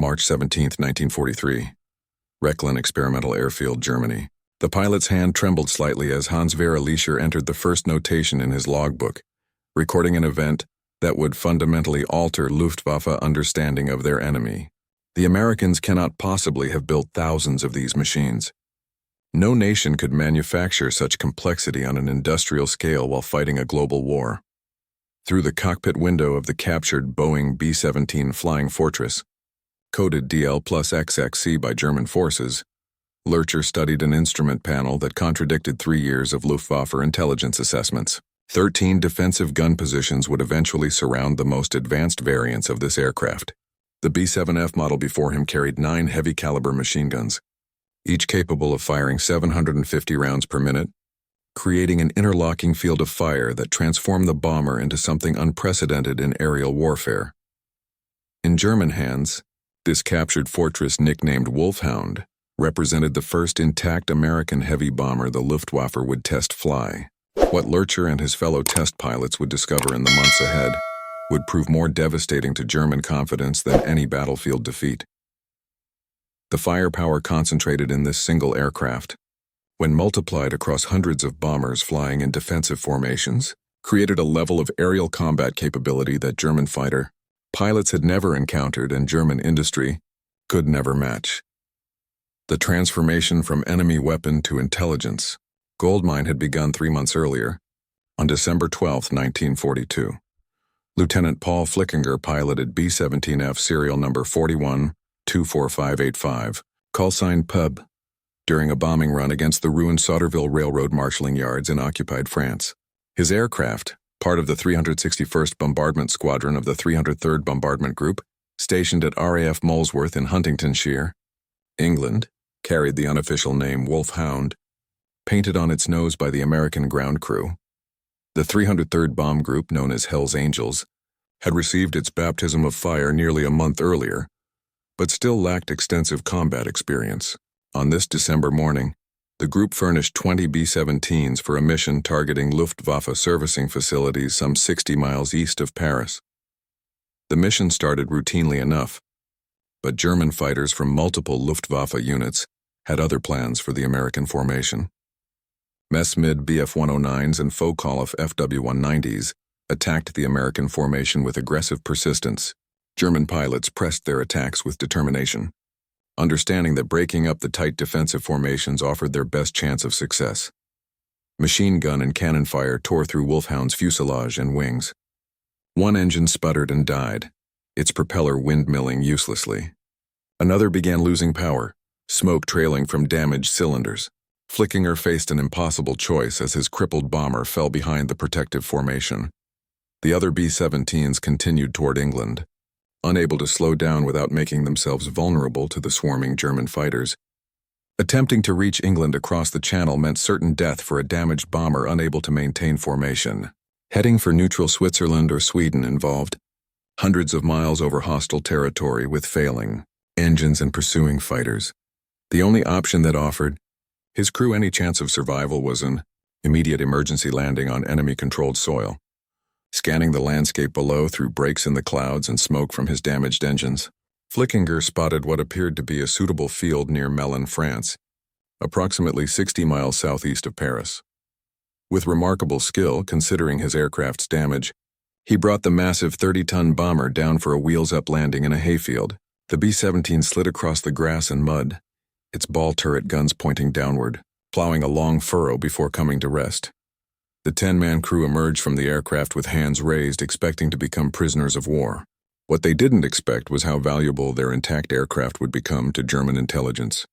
March 17, 1943. Rechlin Experimental Airfield, Germany. The pilot's hand trembled slightly as Hans-Werner Lerche entered the first notation in his logbook, recording an event that would fundamentally alter Luftwaffe understanding of their enemy. The Americans cannot possibly have built thousands of these machines. No nation could manufacture such complexity on an industrial scale while fighting a global war. Through the cockpit window of the captured Boeing B-17 Flying Fortress, coded DL+XXC by German forces, Lerche studied an instrument panel that contradicted 3 years of Luftwaffe intelligence assessments. 13 defensive gun positions would eventually surround the most advanced variants of this aircraft. The B-7F model before him carried 9 heavy-caliber machine guns, each capable of firing 750 rounds per minute, creating an interlocking field of fire that transformed the bomber into something unprecedented in aerial warfare. In German hands, this captured fortress, nicknamed Wulf Hound, represented the first intact American heavy bomber the Luftwaffe would test fly. What Lerche and his fellow test pilots would discover in the months ahead would prove more devastating to German confidence than any battlefield defeat. The firepower concentrated in this single aircraft, when multiplied across hundreds of bombers flying in defensive formations, created a level of aerial combat capability that German fighter pilots had never encountered and German industry could never match. The transformation from enemy weapon to intelligence goldmine had begun 3 months earlier, on December 12, 1942. Lieutenant Paul Flickinger piloted B-17F serial number 41-24585, callsign Pub, during a bombing run against the ruined Sauterville Railroad marshalling yards in occupied France. His aircraft, part of the 361st Bombardment Squadron of the 303rd Bombardment Group, stationed at RAF Molesworth in Huntingdonshire, England, carried the unofficial name Wulf Hound, painted on its nose by the American ground crew. The 303rd Bomb Group, known as Hell's Angels, had received its baptism of fire nearly a month earlier, but still lacked extensive combat experience. On this December morning, the group furnished 20 B-17s for a mission targeting Luftwaffe servicing facilities some 60 miles east of Paris. The mission started routinely enough, but German fighters from multiple Luftwaffe units had other plans for the American formation. Messmid Bf-109s and Focke-Wulf FW-190s attacked the American formation with aggressive persistence. German pilots pressed their attacks with determination, understanding that breaking up the tight defensive formations offered their best chance of success. Machine gun and cannon fire tore through Wolfhound's fuselage and wings. One engine sputtered and died, its propeller windmilling uselessly. Another began losing power, smoke trailing from damaged cylinders. Flickinger faced an impossible choice as his crippled bomber fell behind the protective formation. The other B-17s continued toward England, unable to slow down without making themselves vulnerable to the swarming German fighters. Attempting to reach England across the Channel meant certain death for a damaged bomber unable to maintain formation. Heading for neutral Switzerland or Sweden involved hundreds of miles over hostile territory with failing engines and pursuing fighters. The only option that offered his crew any chance of survival was an immediate emergency landing on enemy-controlled soil. Scanning the landscape below through breaks in the clouds and smoke from his damaged engines, Flickinger spotted what appeared to be a suitable field near Melun, France, approximately 60 miles southeast of Paris. With remarkable skill, considering his aircraft's damage, he brought the massive 30-ton bomber down for a wheels-up landing in a hayfield. The B-17 slid across the grass and mud, its ball turret guns pointing downward, plowing a long furrow before coming to rest. The 10-man crew emerged from the aircraft with hands raised, expecting to become prisoners of war. What they didn't expect was how valuable their intact aircraft would become to German intelligence.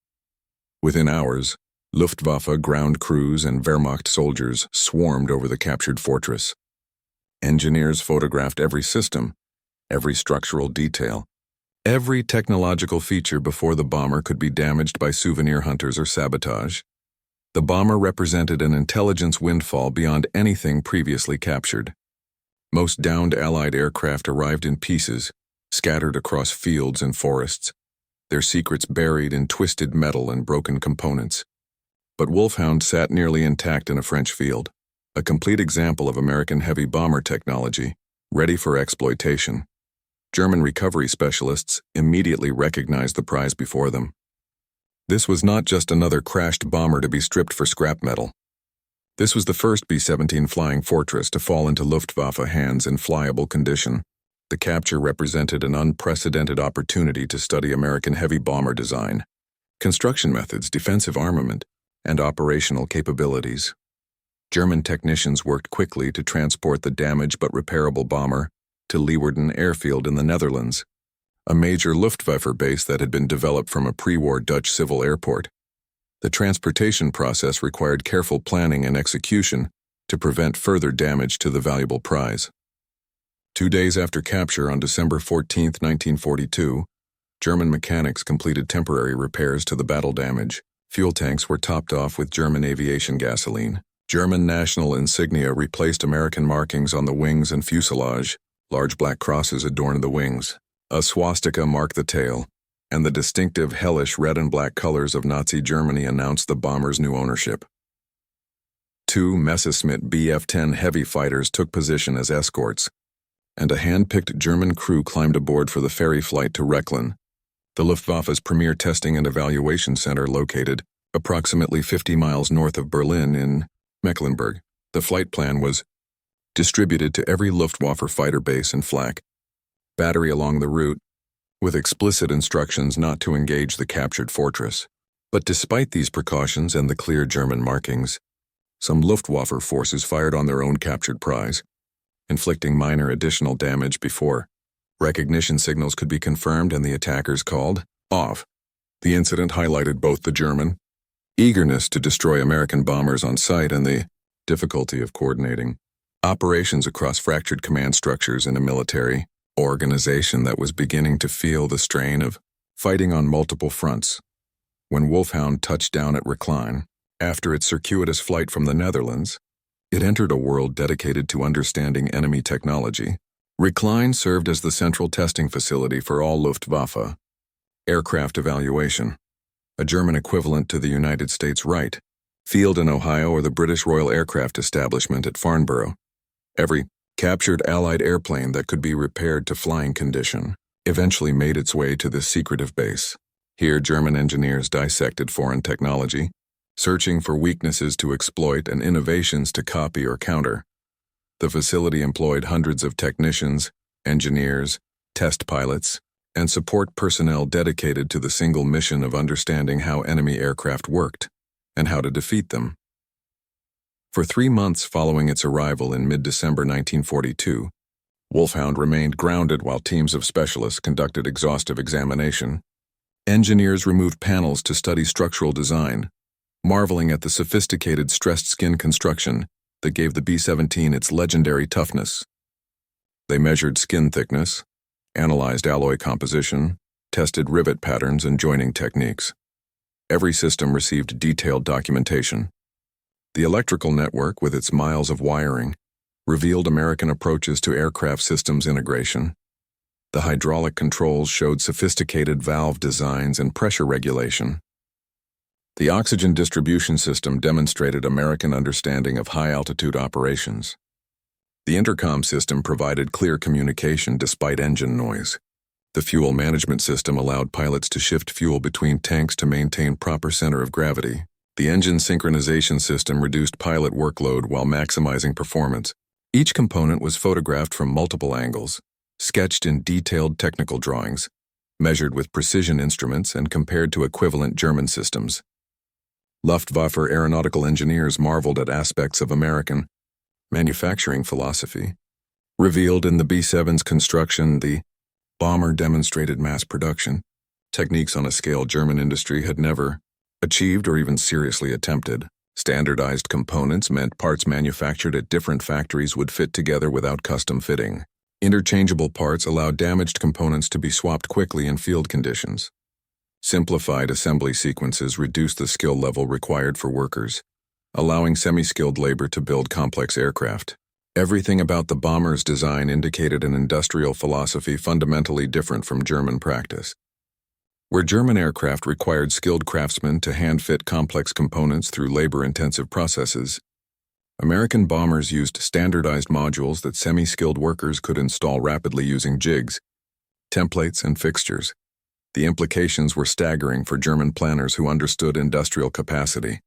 Within hours, Luftwaffe ground crews and Wehrmacht soldiers swarmed over the captured fortress. Engineers photographed every system, every structural detail, every technological feature before the bomber could be damaged by souvenir hunters or sabotage. The bomber represented an intelligence windfall beyond anything previously captured. Most downed Allied aircraft arrived in pieces, scattered across fields and forests, their secrets buried in twisted metal and broken components. But Wulf Hound sat nearly intact in a French field, a complete example of American heavy bomber technology, ready for exploitation. German recovery specialists immediately recognized the prize before them. This was not just another crashed bomber to be stripped for scrap metal. This was the first B-17 Flying Fortress to fall into Luftwaffe hands in flyable condition. The capture represented an unprecedented opportunity to study American heavy bomber design, construction methods, defensive armament, and operational capabilities. German technicians worked quickly to transport the damaged but repairable bomber to Rechlin Airfield in the Netherlands, a major Luftwaffe base that had been developed from a pre-war Dutch civil airport. The transportation process required careful planning and execution to prevent further damage to the valuable prize. 2 days after capture, on December 14, 1942, German mechanics completed temporary repairs to the battle damage. Fuel tanks were topped off with German aviation gasoline. German national insignia replaced American markings on the wings and fuselage. Large black crosses adorned the wings. A swastika marked the tail, and the distinctive hellish red and black colors of Nazi Germany announced the bomber's new ownership. 2 Messerschmitt Bf-10 heavy fighters took position as escorts, and a hand-picked German crew climbed aboard for the ferry flight to Rechlin, the Luftwaffe's premier testing and evaluation center located approximately 50 miles north of Berlin in Mecklenburg. The flight plan was distributed to every Luftwaffe fighter base and flak battery along the route, with explicit instructions not to engage the captured fortress. But despite these precautions and the clear German markings, some Luftwaffe forces fired on their own captured prize, inflicting minor additional damage before recognition signals could be confirmed and the attackers called off. The incident highlighted both the German eagerness to destroy American bombers on sight and the difficulty of coordinating operations across fractured command structures in a military organization that was beginning to feel the strain of fighting on multiple fronts. When Wulf Hound touched down at Rechlin, after its circuitous flight from the Netherlands, it entered a world dedicated to understanding enemy technology. Rechlin served as the central testing facility for all Luftwaffe aircraft evaluation, a German equivalent to the United States Wright Field in Ohio or the British Royal Aircraft Establishment at Farnborough. Every captured Allied airplane that could be repaired to flying condition eventually made its way to this secretive base. Here, German engineers dissected foreign technology, searching for weaknesses to exploit and innovations to copy or counter. The facility employed hundreds of technicians, engineers, test pilots, and support personnel dedicated to the single mission of understanding how enemy aircraft worked and how to defeat them. For 3 months following its arrival in mid-December 1942, Wulf Hound remained grounded while teams of specialists conducted exhaustive examination. Engineers removed panels to study structural design, marveling at the sophisticated stressed skin construction that gave the B-17 its legendary toughness. They measured skin thickness, analyzed alloy composition, tested rivet patterns and joining techniques. Every system received detailed documentation. The electrical network, with its miles of wiring, revealed American approaches to aircraft systems integration. The hydraulic controls showed sophisticated valve designs and pressure regulation. The oxygen distribution system demonstrated American understanding of high-altitude operations. The intercom system provided clear communication despite engine noise. The fuel management system allowed pilots to shift fuel between tanks to maintain proper center of gravity. The engine synchronization system reduced pilot workload while maximizing performance. Each component was photographed from multiple angles, sketched in detailed technical drawings, measured with precision instruments and compared to equivalent German systems. Luftwaffe aeronautical engineers marveled at aspects of American manufacturing philosophy. Revealed in the B-7's construction, the bomber demonstrated mass production, techniques on a scale German industry had never achieved or even seriously attempted. Standardized components meant parts manufactured at different factories would fit together without custom fitting. Interchangeable parts allowed damaged components to be swapped quickly in field conditions. Simplified assembly sequences reduced the skill level required for workers, allowing semi-skilled labor to build complex aircraft. Everything about the bomber's design indicated an industrial philosophy fundamentally different from German practice. Where German aircraft required skilled craftsmen to hand-fit complex components through labor-intensive processes, American bombers used standardized modules that semi-skilled workers could install rapidly using jigs, templates, and fixtures. The implications were staggering for German planners who understood industrial capacity.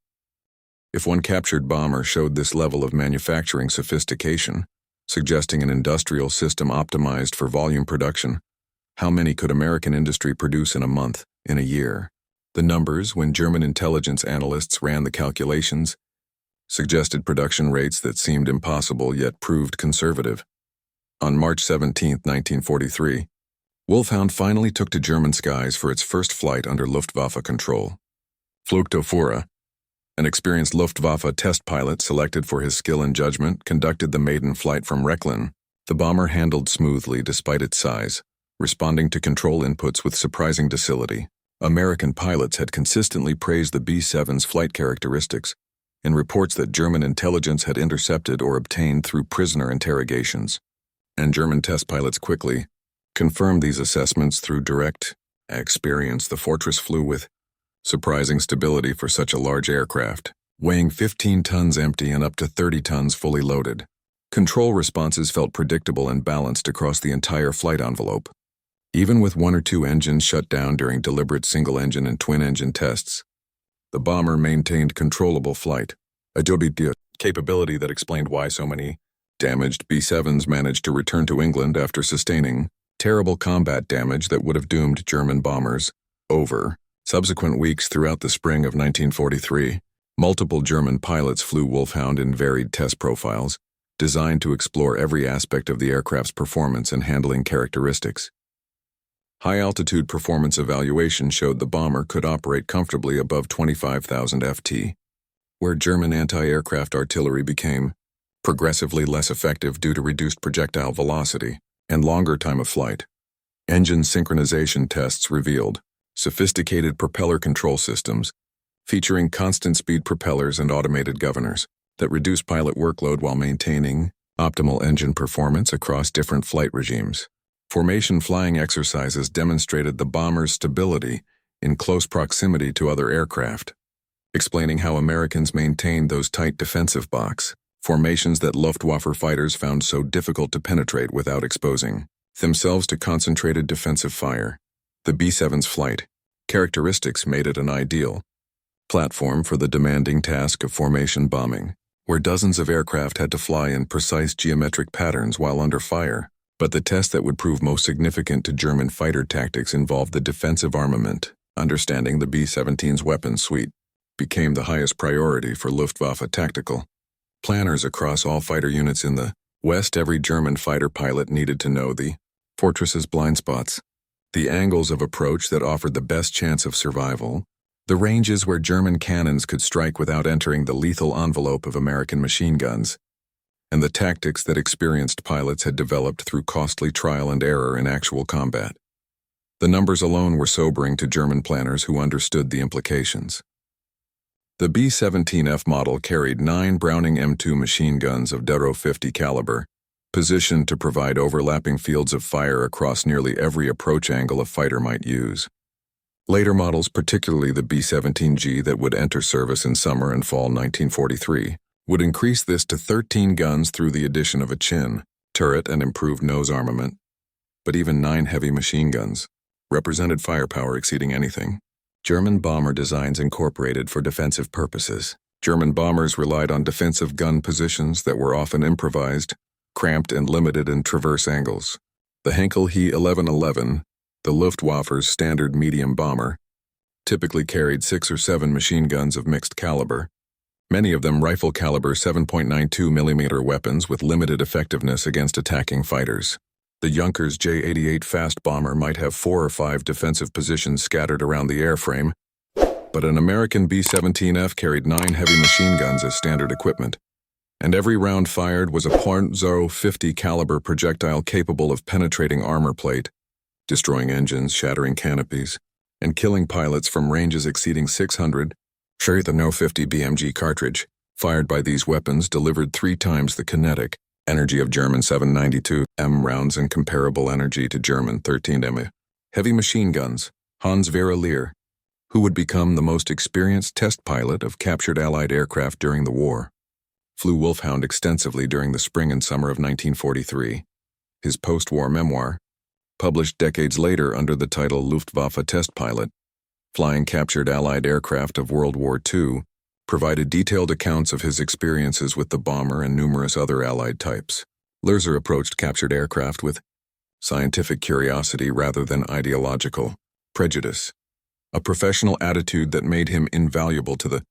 If one captured bomber showed this level of manufacturing sophistication, suggesting an industrial system optimized for volume production, how many could American industry produce in a month, in a year? The numbers, when German intelligence analysts ran the calculations, suggested production rates that seemed impossible yet proved conservative. On March 17, 1943, Wulf Hound finally took to German skies for its first flight under Luftwaffe control. Flugzeugführer, an experienced Luftwaffe test pilot selected for his skill and judgment, conducted the maiden flight from Rechlin. The bomber handled smoothly despite its size, responding to control inputs with surprising docility. American pilots had consistently praised the B-7's flight characteristics in reports that German intelligence had intercepted or obtained through prisoner interrogations, and German test pilots quickly confirmed these assessments through direct experience. The Fortress flew with surprising stability for such a large aircraft, weighing 15 tons empty and up to 30 tons fully loaded. Control responses felt predictable and balanced across the entire flight envelope. Even with one or two engines shut down during deliberate single-engine and twin-engine tests, the bomber maintained controllable flight, a capability that explained why so many damaged B-7s managed to return to England after sustaining terrible combat damage that would have doomed German bombers over. Subsequent weeks throughout the spring of 1943, multiple German pilots flew Wulf Hound in varied test profiles, designed to explore every aspect of the aircraft's performance and handling characteristics. High-altitude performance evaluation showed the bomber could operate comfortably above 25,000 ft, where German anti-aircraft artillery became progressively less effective due to reduced projectile velocity and longer time of flight. Engine synchronization tests revealed sophisticated propeller control systems, featuring constant-speed propellers and automated governors, that reduce pilot workload while maintaining optimal engine performance across different flight regimes. Formation flying exercises demonstrated the bomber's stability in close proximity to other aircraft, explaining how Americans maintained those tight defensive box formations that Luftwaffe fighters found so difficult to penetrate without exposing themselves to concentrated defensive fire. The B-7's flight characteristics made it an ideal platform for the demanding task of formation bombing, where dozens of aircraft had to fly in precise geometric patterns while under fire. But the test that would prove most significant to German fighter tactics involved the defensive armament. Understanding the B-17's weapons suite became the highest priority for Luftwaffe tactical planners across all fighter units in the West. Every German fighter pilot needed to know the fortress's blind spots, the angles of approach that offered the best chance of survival, the ranges where German cannons could strike without entering the lethal envelope of American machine guns, and the tactics that experienced pilots had developed through costly trial and error in actual combat. The numbers alone were sobering to German planners who understood the implications. The B-17F model carried 9 Browning M2 machine guns of .50 caliber, positioned to provide overlapping fields of fire across nearly every approach angle a fighter might use. Later models, particularly the B-17G that would enter service in summer and fall 1943, would increase this to 13 guns through the addition of a chin, turret, and improved nose armament. But even 9 heavy machine guns represented firepower exceeding anything German bomber designs incorporated for defensive purposes. German bombers relied on defensive gun positions that were often improvised, cramped, and limited in traverse angles. The Henkel He 1111, the Luftwaffe's standard medium bomber, typically carried 6 or 7 machine guns of mixed caliber, many of them rifle-caliber 7.92 mm weapons with limited effectiveness against attacking fighters. The Junkers J-88 fast bomber might have 4 or 5 defensive positions scattered around the airframe, but an American B-17F carried 9 heavy machine guns as standard equipment, and every round fired was a .050 caliber projectile capable of penetrating armor plate, destroying engines, shattering canopies, and killing pilots from ranges exceeding 600. The .050 BMG cartridge, fired by these weapons, delivered 3 times the kinetic energy of German 792M rounds and comparable energy to German 13M. Heavy machine guns. Hans-Werner Lerche, who would become the most experienced test pilot of captured Allied aircraft during the war, flew Wulf Hound extensively during the spring and summer of 1943. His post-war memoir, published decades later under the title Luftwaffe Test Pilot, flying captured Allied aircraft of World War II, provided detailed accounts of his experiences with the bomber and numerous other Allied types. Lerche approached captured aircraft with scientific curiosity rather than ideological prejudice, a professional attitude that made him invaluable to the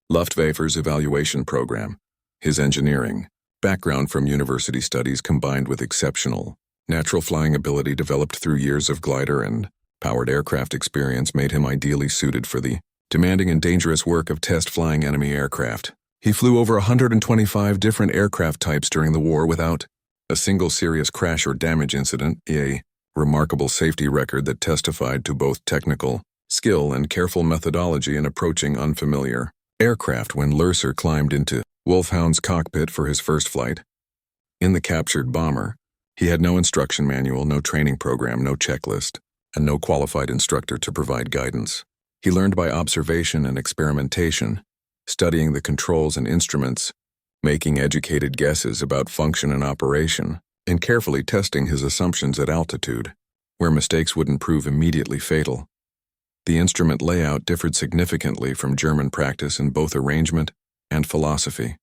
Luftwaffe's evaluation program. His engineering background from university studies combined with exceptional natural flying ability developed through years of glider and powered aircraft experience made him ideally suited for the demanding and dangerous work of test flying enemy aircraft. He flew over 125 different aircraft types during the war without a single serious crash or damage incident, a remarkable safety record that testified to both technical skill and careful methodology in approaching unfamiliar aircraft. When Lerche climbed into Wulf Hound's cockpit for his first flight in the captured bomber, he had no instruction manual, no training program, no checklist, and no qualified instructor to provide guidance. He learned by observation and experimentation, studying the controls and instruments, making educated guesses about function and operation, and carefully testing his assumptions at altitude, where mistakes wouldn't prove immediately fatal. The instrument layout differed significantly from German practice in both arrangement and philosophy.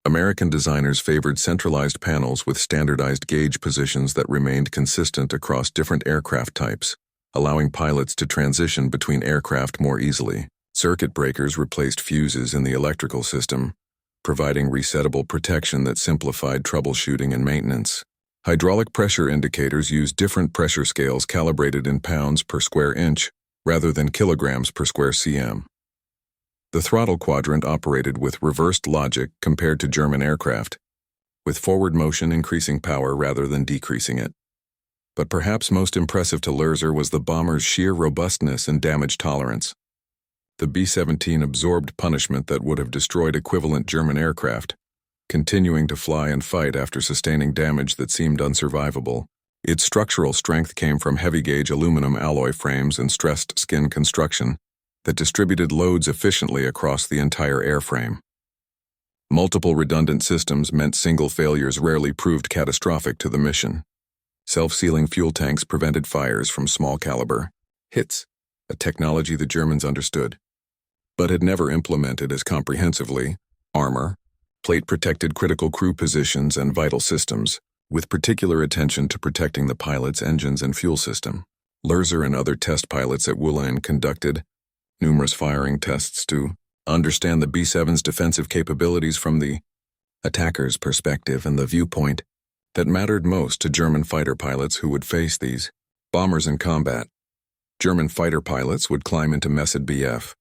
American designers favored centralized panels with standardized gauge positions that remained consistent across different aircraft types, allowing pilots to transition between aircraft more easily. Circuit breakers replaced fuses in the electrical system, providing resettable protection that simplified troubleshooting and maintenance. Hydraulic pressure indicators used different pressure scales calibrated in pounds per square inch rather than kilograms per square cm. The throttle quadrant operated with reversed logic compared to German aircraft, with forward motion increasing power rather than decreasing it. But perhaps most impressive to Lerche was the bomber's sheer robustness and damage tolerance. The B-17 absorbed punishment that would have destroyed equivalent German aircraft, continuing to fly and fight after sustaining damage that seemed unsurvivable. Its structural strength came from heavy-gauge aluminum alloy frames and stressed skin construction that distributed loads efficiently across the entire airframe. Multiple redundant systems meant single failures rarely proved catastrophic to the mission. Self-sealing fuel tanks prevented fires from small-caliber hits, a technology the Germans understood, but had never implemented as comprehensively. Armor, plate-protected critical crew positions and vital systems, with particular attention to protecting the pilot's engines and fuel system. Lerche and other test pilots at Melun conducted numerous firing tests to understand the B-7's defensive capabilities from the attacker's perspective and the viewpoint that mattered most to German fighter pilots who would face these bombers in combat. German fighter pilots would climb into Messed BF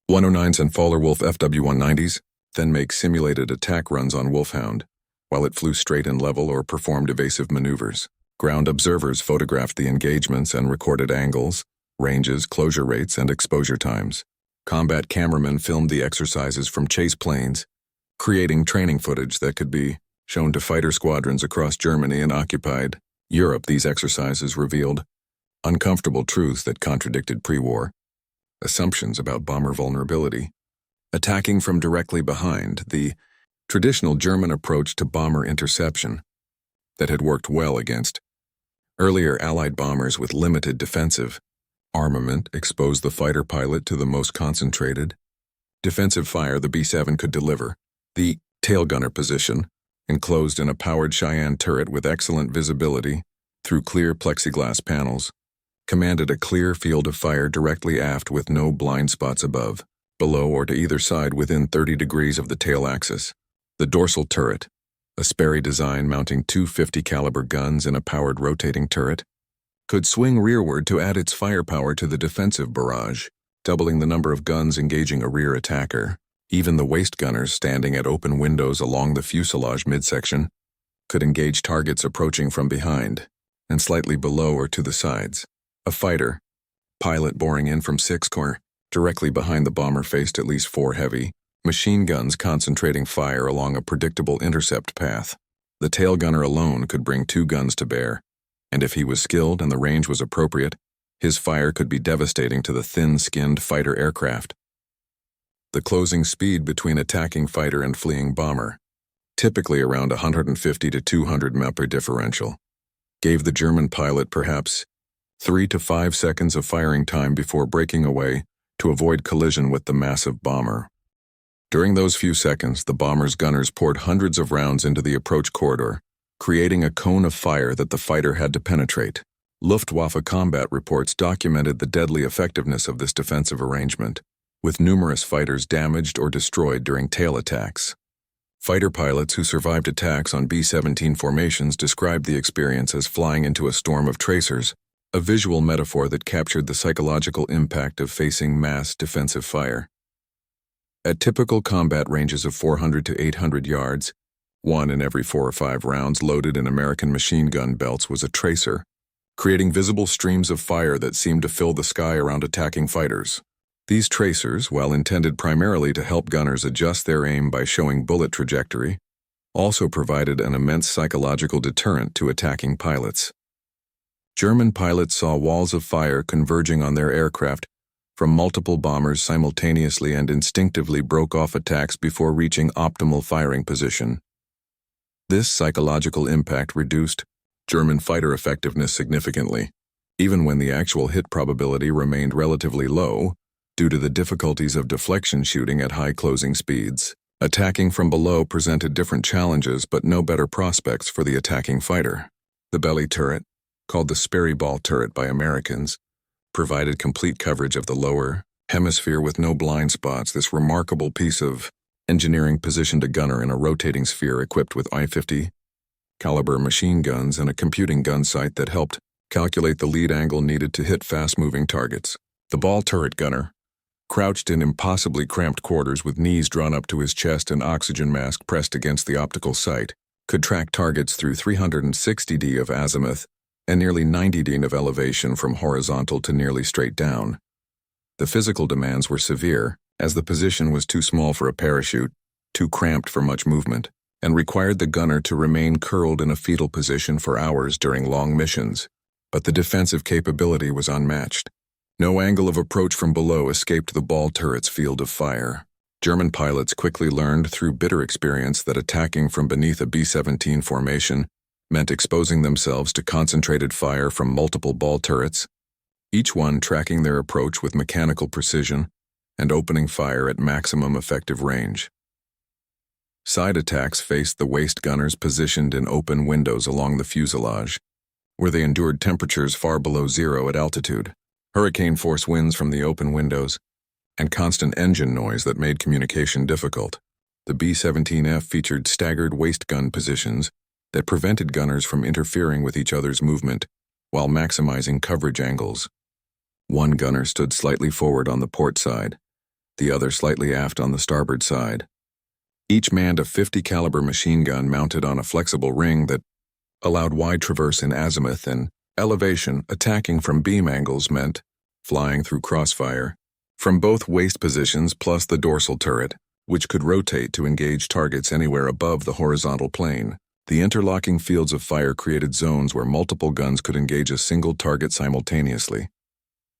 109s and Faller Wolf FW-190s, then make simulated attack runs on Wulf Hound, while it flew straight and level or performed evasive maneuvers. Ground observers photographed the engagements and recorded angles, ranges, closure rates, and exposure times. Combat cameramen filmed the exercises from chase planes, creating training footage that could be shown to fighter squadrons across Germany and occupied Europe. These exercises revealed uncomfortable truths that contradicted pre-war assumptions about bomber vulnerability. Attacking from directly behind, the traditional German approach to bomber interception that had worked well against earlier Allied bombers with limited defensive armament, exposed the fighter pilot to the most concentrated defensive fire the B-7 could deliver. The tail gunner position, enclosed in a powered Cheyenne turret with excellent visibility through clear plexiglass panels, commanded a clear field of fire directly aft with no blind spots above, below, or to either side within 30 degrees of the tail axis. The dorsal turret, a Sperry design mounting two 50 caliber guns in a powered rotating turret, could swing rearward to add its firepower to the defensive barrage, doubling the number of guns engaging a rear attacker. Even the waist gunners standing at open windows along the fuselage midsection could engage targets approaching from behind and slightly below or to the sides. A fighter pilot boring in from 6 corner directly behind the bomber faced at least 4 heavy machine guns concentrating fire along a predictable intercept path. The tail gunner alone could bring 2 guns to bear, and if he was skilled and the range was appropriate, his fire could be devastating to the thin-skinned fighter aircraft. The closing speed between attacking fighter and fleeing bomber, typically around 150 to 200 mph differential, gave the German pilot perhaps 3 to 5 seconds of firing time before breaking away to avoid collision with the massive bomber. During those few seconds, the bomber's gunners poured hundreds of rounds into the approach corridor, creating a cone of fire that the fighter had to penetrate. Luftwaffe combat reports documented the deadly effectiveness of this defensive arrangement, with numerous fighters damaged or destroyed during tail attacks. Fighter pilots who survived attacks on B-17 formations described the experience as flying into a storm of tracers, a visual metaphor that captured the psychological impact of facing mass defensive fire. At typical combat ranges of 400 to 800 yards, 1 in every 4 or 5 rounds loaded in American machine gun belts was a tracer, creating visible streams of fire that seemed to fill the sky around attacking fighters. These tracers, while intended primarily to help gunners adjust their aim by showing bullet trajectory, also provided an immense psychological deterrent to attacking pilots. German pilots saw walls of fire converging on their aircraft from multiple bombers simultaneously and instinctively broke off attacks before reaching optimal firing position. This psychological impact reduced German fighter effectiveness significantly, even when the actual hit probability remained relatively low due to the difficulties of deflection shooting at high closing speeds. Attacking from below presented different challenges but no better prospects for the attacking fighter. The belly turret, called the Sperry Ball turret by Americans, provided complete coverage of the lower hemisphere with no blind spots. This remarkable piece of engineering positioned a gunner in a rotating sphere equipped with .50 caliber machine guns and a computing gun sight that helped calculate the lead angle needed to hit fast-moving targets. The ball turret gunner, crouched in impossibly cramped quarters with knees drawn up to his chest and oxygen mask pressed against the optical sight, could track targets through 360 d of azimuth and nearly 90 d of elevation from horizontal to nearly straight down. The physical demands were severe, as the position was too small for a parachute, too cramped for much movement, and required the gunner to remain curled in a fetal position for hours during long missions. But the defensive capability was unmatched. No angle of approach from below escaped the ball turret's field of fire. German pilots quickly learned through bitter experience that attacking from beneath a B-17 formation meant exposing themselves to concentrated fire from multiple ball turrets, each one tracking their approach with mechanical precision and opening fire at maximum effective range. Side attacks faced the waist gunners positioned in open windows along the fuselage, where they endured temperatures far below zero at altitude, hurricane-force winds from the open windows, and constant engine noise that made communication difficult. The B-17F featured staggered waist gun positions that prevented gunners from interfering with each other's movement while maximizing coverage angles. One gunner stood slightly forward on the port side, the other slightly aft on the starboard side. Each manned a .50 caliber machine gun mounted on a flexible ring that allowed wide traverse in azimuth and elevation. Attacking from beam angles meant flying through crossfire from both waist positions plus the dorsal turret, which could rotate to engage targets anywhere above the horizontal plane. The interlocking fields of fire created zones where multiple guns could engage a single target simultaneously,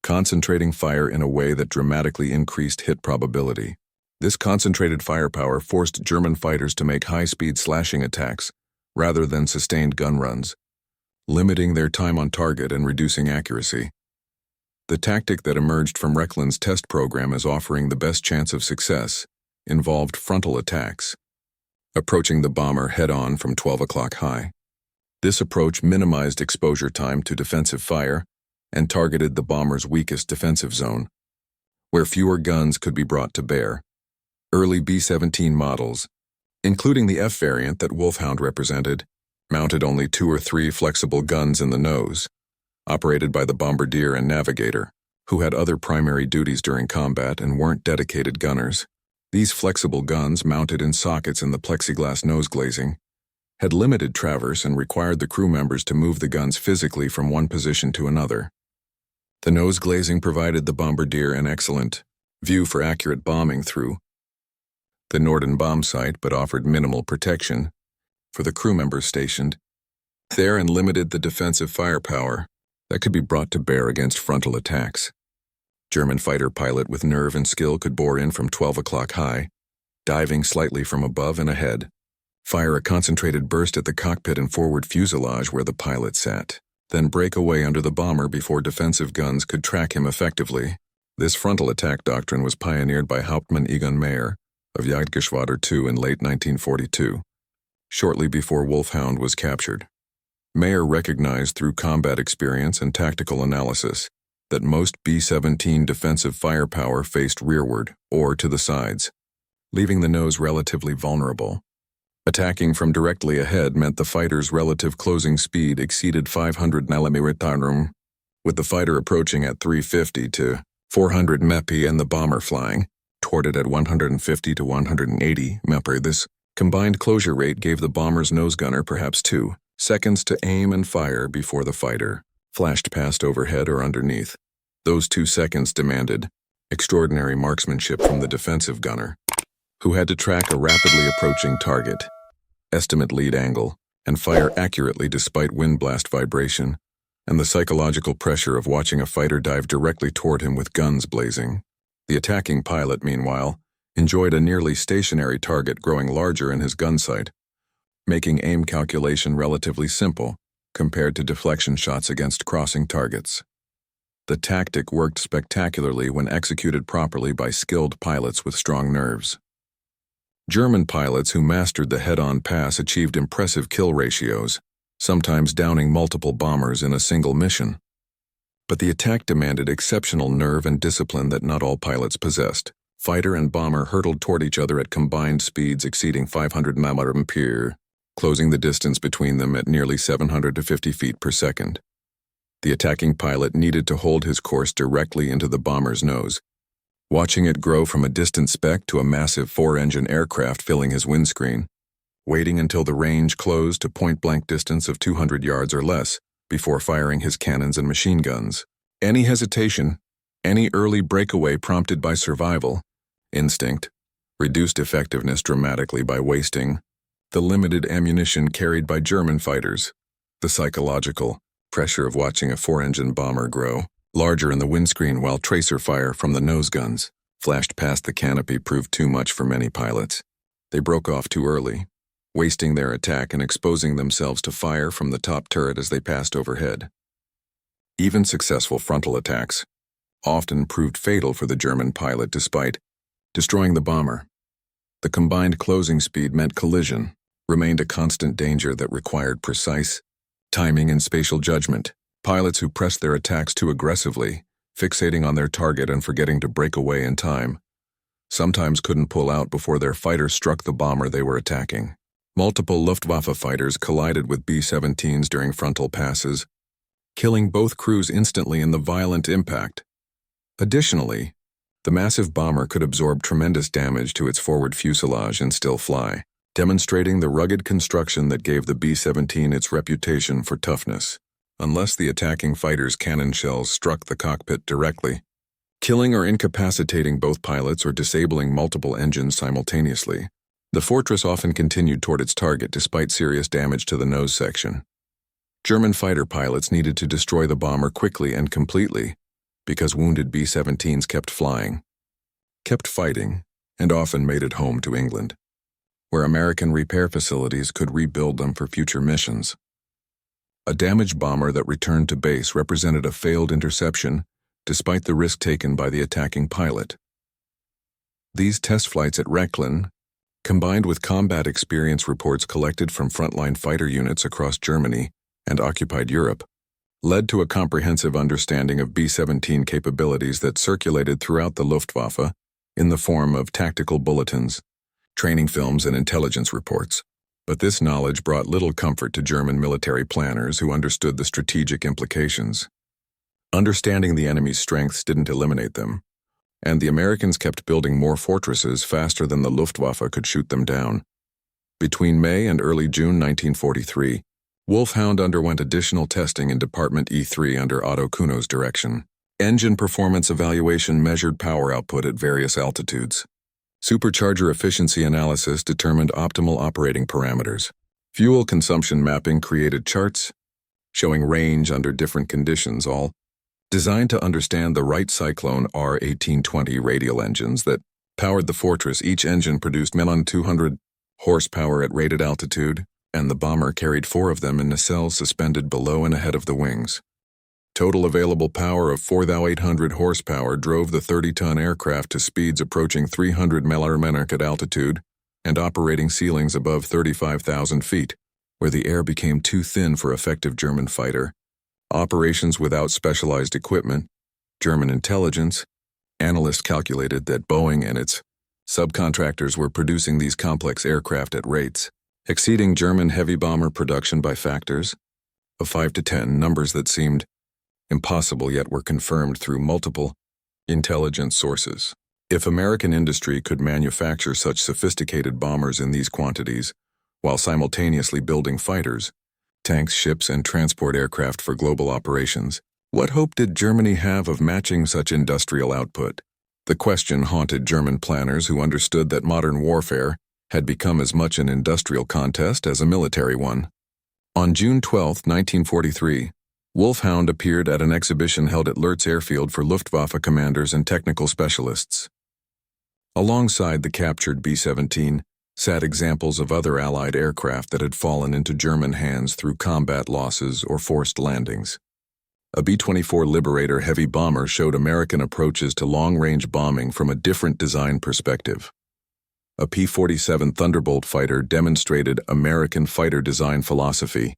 concentrating fire in a way that dramatically increased hit probability. This concentrated firepower forced German fighters to make high-speed slashing attacks rather than sustained gun runs, limiting their time on target and reducing accuracy. The tactic that emerged from Rechlin's test program as offering the best chance of success involved frontal attacks, approaching the bomber head-on from 12 o'clock high. This approach minimized exposure time to defensive fire and targeted the bomber's weakest defensive zone, where fewer guns could be brought to bear. Early B-17 models, including the F variant that Wulf Hound represented, mounted only 2 or 3 flexible guns in the nose, operated by the bombardier and navigator, who had other primary duties during combat and weren't dedicated gunners. These flexible guns, mounted in sockets in the plexiglass nose glazing, had limited traverse and required the crew members to move the guns physically from one position to another. The nose glazing provided the bombardier an excellent view for accurate bombing through the Norden bomb site, but offered minimal protection for the crew members stationed there and limited the defensive firepower that could be brought to bear against frontal attacks. German fighter pilot with nerve and skill could bore in from 12 o'clock high, diving slightly from above and ahead, fire a concentrated burst at the cockpit and forward fuselage where the pilot sat, then break away under the bomber before defensive guns could track him effectively. This frontal attack doctrine was pioneered by Hauptmann Egon Mayer of Kampfgeschwader II in late 1942, shortly before Wulf Hound was captured. Mayer recognized through combat experience and tactical analysis that most B-17 defensive firepower faced rearward or to the sides, leaving the nose relatively vulnerable. Attacking from directly ahead meant the fighter's relative closing speed exceeded 500 mm, with the fighter approaching at 350 to 400 mph and the bomber flying toward it at 150 to 180 mph. This combined closure rate gave the bomber's nose gunner perhaps 2 seconds to aim and fire before the fighter flashed past overhead or underneath. Those 2 seconds demanded extraordinary marksmanship from the defensive gunner, who had to track a rapidly approaching target, estimate lead angle, and fire accurately despite wind blast vibration and the psychological pressure of watching a fighter dive directly toward him with guns blazing. The attacking pilot, meanwhile, enjoyed a nearly stationary target growing larger in his gun sight, making aim calculation relatively simple compared to deflection shots against crossing targets. The tactic worked spectacularly when executed properly by skilled pilots with strong nerves. German pilots who mastered the head-on pass achieved impressive kill ratios, sometimes downing multiple bombers in a single mission. But the attack demanded exceptional nerve and discipline that not all pilots possessed. Fighter and bomber hurtled toward each other at combined speeds exceeding 500 mph, closing the distance between them at nearly 750 feet per second. The attacking pilot needed to hold his course directly into the bomber's nose, watching it grow from a distant speck to a massive 4-engine aircraft filling his windscreen, waiting until the range closed to point-blank distance of 200 yards or less before firing his cannons and machine guns. Any hesitation, any early breakaway prompted by survival instinct, reduced effectiveness dramatically by wasting the limited ammunition carried by German fighters. The psychological pressure of watching a 4-engine bomber grow larger in the windscreen while tracer fire from the nose guns flashed past the canopy proved too much for many pilots. They broke off too early, wasting their attack and exposing themselves to fire from the top turret as they passed overhead. Even successful frontal attacks often proved fatal for the German pilot despite destroying the bomber. The combined closing speed meant collision remained a constant danger that required precise timing and spatial judgment. Pilots who pressed their attacks too aggressively, fixating on their target and forgetting to break away in time, sometimes couldn't pull out before their fighter struck the bomber they were attacking. Multiple Luftwaffe fighters collided with B-17s during frontal passes, killing both crews instantly in the violent impact. Additionally, the massive bomber could absorb tremendous damage to its forward fuselage and still fly, demonstrating the rugged construction that gave the B-17 its reputation for toughness. Unless the attacking fighter's cannon shells struck the cockpit directly, killing or incapacitating both pilots or disabling multiple engines simultaneously, the fortress often continued toward its target despite serious damage to the nose section. German fighter pilots needed to destroy the bomber quickly and completely because wounded B-17s kept flying, kept fighting, and often made it home to England, where American repair facilities could rebuild them for future missions. A damaged bomber that returned to base represented a failed interception despite the risk taken by the attacking pilot. These test flights at Rechlin, combined with combat experience reports collected from frontline fighter units across Germany and occupied Europe, led to a comprehensive understanding of B-17 capabilities that circulated throughout the Luftwaffe in the form of tactical bulletins, training films, and intelligence reports. But this knowledge brought little comfort to German military planners who understood the strategic implications. Understanding the enemy's strengths didn't eliminate them, and the Americans kept building more fortresses faster than the Luftwaffe could shoot them down. Between May and early June 1943, Wulf Hound underwent additional testing in Department E3 under Otto Kuno's direction. Engine performance evaluation measured power output at various altitudes. Supercharger efficiency analysis determined optimal operating parameters. Fuel consumption mapping created charts showing range under different conditions, all designed to understand the right Cyclone R1820 radial engines that powered the fortress. Each engine produced Melun 200 horsepower at rated altitude, and the bomber carried 4 of them in nacelles suspended below and ahead of the wings. Total available power of 4,800 horsepower drove the 30-ton aircraft to speeds approaching 300 mph at altitude and operating ceilings above 35,000 feet, where the air became too thin for effective German fighter. Operations without specialized equipment. German intelligence analysts calculated that Boeing and its subcontractors were producing these complex aircraft at rates exceeding German heavy bomber production by factors of 5 to 10, numbers that seemed impossible yet were confirmed through multiple intelligence sources. If American industry could manufacture such sophisticated bombers in these quantities, while simultaneously building fighters, tanks, ships, and transport aircraft for global operations, what hope did Germany have of matching such industrial output? The question haunted German planners who understood that modern warfare had become as much an industrial contest as a military one. On June 12, 1943, Wulf Hound appeared at an exhibition held at Lerche Airfield for Luftwaffe commanders and technical specialists. Alongside the captured B-17 sat examples of other Allied aircraft that had fallen into German hands through combat losses or forced landings. A B-24 Liberator heavy bomber showed American approaches to long-range bombing from a different design perspective. A P-47 Thunderbolt fighter demonstrated American fighter design philosophy,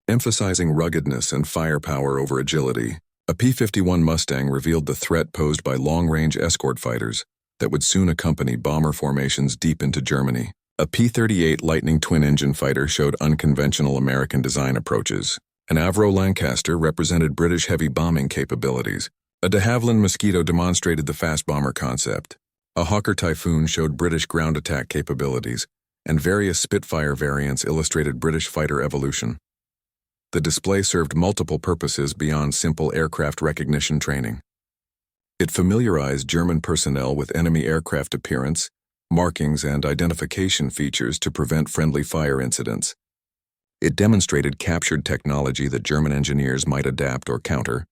emphasizing ruggedness and firepower over agility. A P-51 Mustang revealed the threat posed by long-range escort fighters that would soon accompany bomber formations deep into Germany. A P-38 Lightning twin-engine fighter showed unconventional American design approaches. An Avro Lancaster represented British heavy bombing capabilities. A de Havilland Mosquito demonstrated the fast bomber concept. A Hawker Typhoon showed British ground attack capabilities, and various Spitfire variants illustrated British fighter evolution. The display served multiple purposes beyond simple aircraft recognition training. It familiarized German personnel with enemy aircraft appearance, markings, and identification features to prevent friendly fire incidents. It demonstrated captured technology that German engineers might adapt or counter,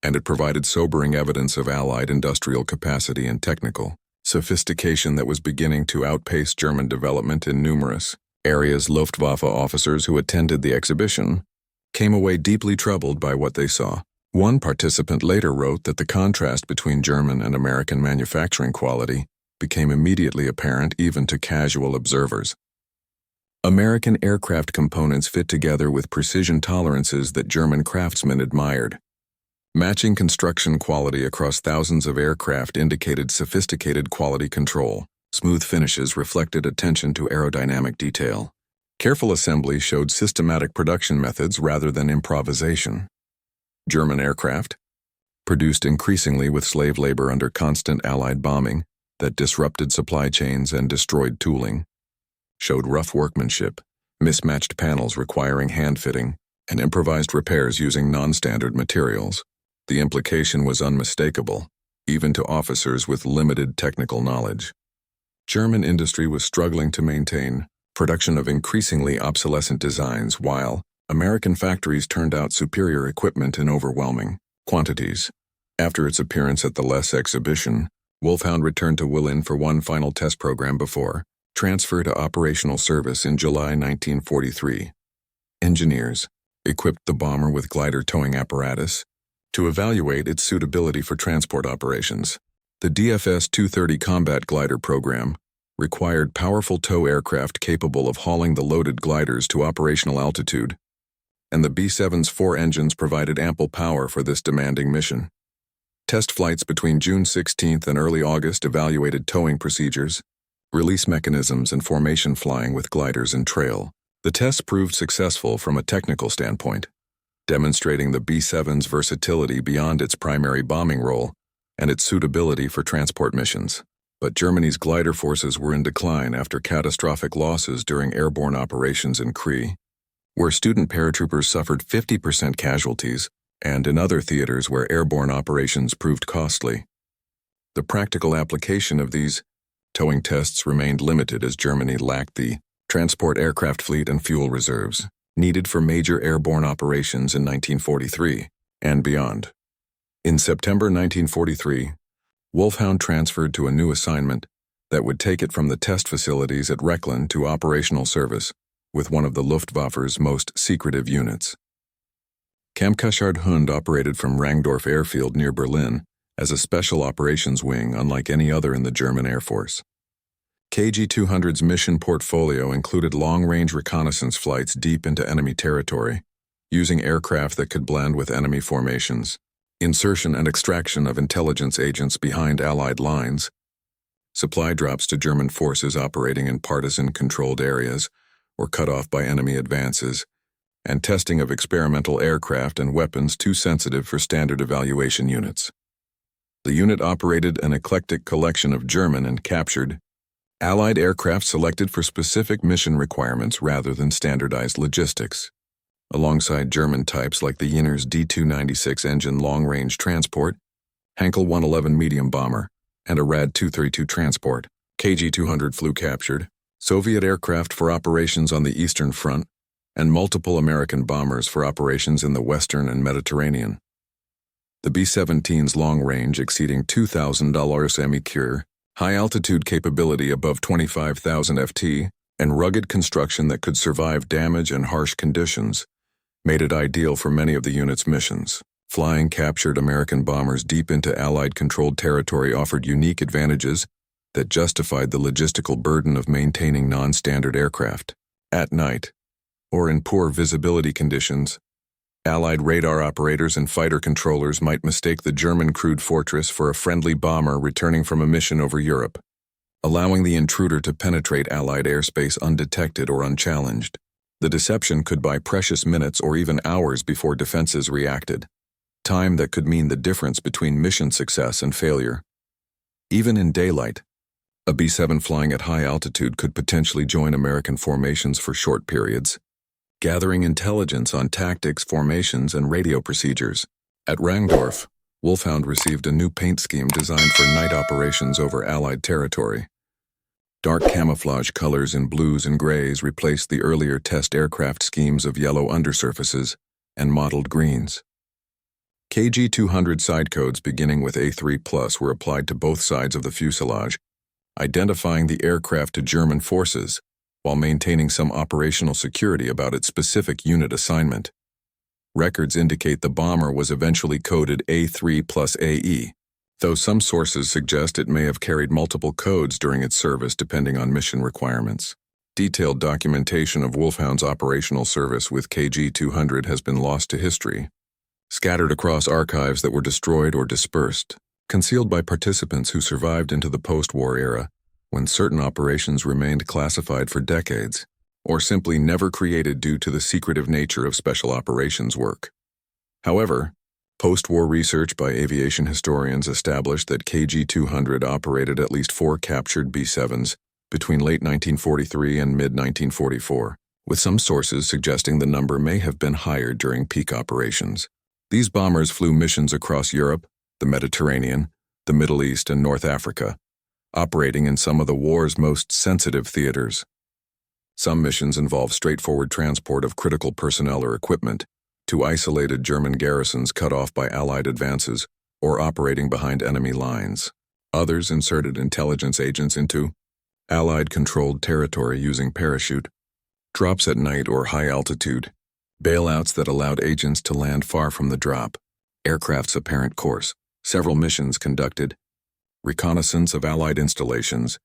and it provided sobering evidence of Allied industrial capacity and technical sophistication that was beginning to outpace German development in numerous areas. Luftwaffe officers who attended the exhibition came away deeply troubled by what they saw. One participant later wrote that the contrast between German and American manufacturing quality became immediately apparent even to casual observers. American aircraft components fit together with precision tolerances that German craftsmen admired. Matching construction quality across thousands of aircraft indicated sophisticated quality control. Smooth finishes reflected attention to aerodynamic detail. Careful assembly showed systematic production methods rather than improvisation. German aircraft, produced increasingly with slave labor under constant Allied bombing that disrupted supply chains and destroyed tooling, showed rough workmanship, mismatched panels requiring hand-fitting, and improvised repairs using non-standard materials. The implication was unmistakable, even to officers with limited technical knowledge. German industry was struggling to maintain production of increasingly obsolescent designs while American factories turned out superior equipment in overwhelming quantities. After its appearance at the Lerche exhibition, Wulf Hound returned to Melun for one final test program before transfer to operational service in July 1943. Engineers equipped the bomber with glider towing apparatus to evaluate its suitability for transport operations. The DFS-230 combat glider program required powerful tow aircraft capable of hauling the loaded gliders to operational altitude, and the B-7's 4 engines provided ample power for this demanding mission. Test flights between June 16 and early August evaluated towing procedures, release mechanisms, and formation flying with gliders and trail. The tests proved successful from a technical standpoint, demonstrating the B-7's versatility beyond its primary bombing role and its suitability for transport missions. But Germany's glider forces were in decline after catastrophic losses during airborne operations in Cree, where student paratroopers suffered 50% casualties, and in other theaters where airborne operations proved costly. The practical application of these towing tests remained limited as Germany lacked the transport aircraft fleet and fuel reserves needed for major airborne operations in 1943 and beyond. In September 1943, Wulf Hound transferred to a new assignment that would take it from the test facilities at Rechlin to operational service with one of the Luftwaffe's most secretive units. Kampfgeschwader Hund operated from Rangdorf Airfield near Berlin as a special operations wing unlike any other in the German Air Force. KG-200's mission portfolio included long-range reconnaissance flights deep into enemy territory, using aircraft that could blend with enemy formations, insertion and extraction of intelligence agents behind Allied lines, supply drops to German forces operating in partisan-controlled areas or cut off by enemy advances, and testing of experimental aircraft and weapons too sensitive for standard evaluation units. The unit operated an eclectic collection of German and captured Allied aircraft selected for specific mission requirements rather than standardized logistics, alongside German types like the Jenner's D-296 engine long-range transport, Heinkel 111 medium bomber, and a Rad 232 transport. KG-200 flew captured Soviet aircraft for operations on the Eastern Front and multiple American bombers for operations in the Western and Mediterranean. The B-17's long range exceeding 2,000 semi-cure, high-altitude capability above 25,000 ft, and rugged construction that could survive damage and harsh conditions made it ideal for many of the unit's missions. Flying captured American bombers deep into Allied-controlled territory offered unique advantages that justified the logistical burden of maintaining non-standard aircraft. At night, or in poor visibility conditions, Allied radar operators and fighter controllers might mistake the German crewed fortress for a friendly bomber returning from a mission over Europe, allowing the intruder to penetrate Allied airspace undetected or unchallenged. The deception could buy precious minutes or even hours before defenses reacted, time that could mean the difference between mission success and failure. Even in daylight, a B-7 flying at high altitude could potentially join American formations for short periods, gathering intelligence on tactics, formations, and radio procedures. At Rangdorf, Wulf Hound received a new paint scheme designed for night operations over Allied territory. Dark camouflage colors in blues and grays replaced the earlier test aircraft schemes of yellow undersurfaces and mottled greens. KG-200 side codes beginning with A3+ were applied to both sides of the fuselage, identifying the aircraft to German forces while maintaining some operational security about its specific unit assignment. Records indicate the bomber was eventually coded A3+AE, though some sources suggest it may have carried multiple codes during its service depending on mission requirements. Detailed documentation of Wulf Hound's operational service with KG-200 has been lost to history, scattered across archives that were destroyed or dispersed, concealed by participants who survived into the post-war era, when certain operations remained classified for decades, or simply never created due to the secretive nature of special operations work. However, post-war research by aviation historians established that KG-200 operated at least 4 captured B-7s between late 1943 and mid-1944, with some sources suggesting the number may have been higher during peak operations. These bombers flew missions across Europe, the Mediterranean, the Middle East, and North Africa, operating in some of the war's most sensitive theaters. Some missions involve straightforward transport of critical personnel or equipment to isolated German garrisons cut off by Allied advances or operating behind enemy lines. Others inserted intelligence agents into Allied-controlled territory using parachute, drops at night or high altitude, bailouts that allowed agents to land far from the drop, aircraft's apparent course, several missions conducted, reconnaissance of Allied installations,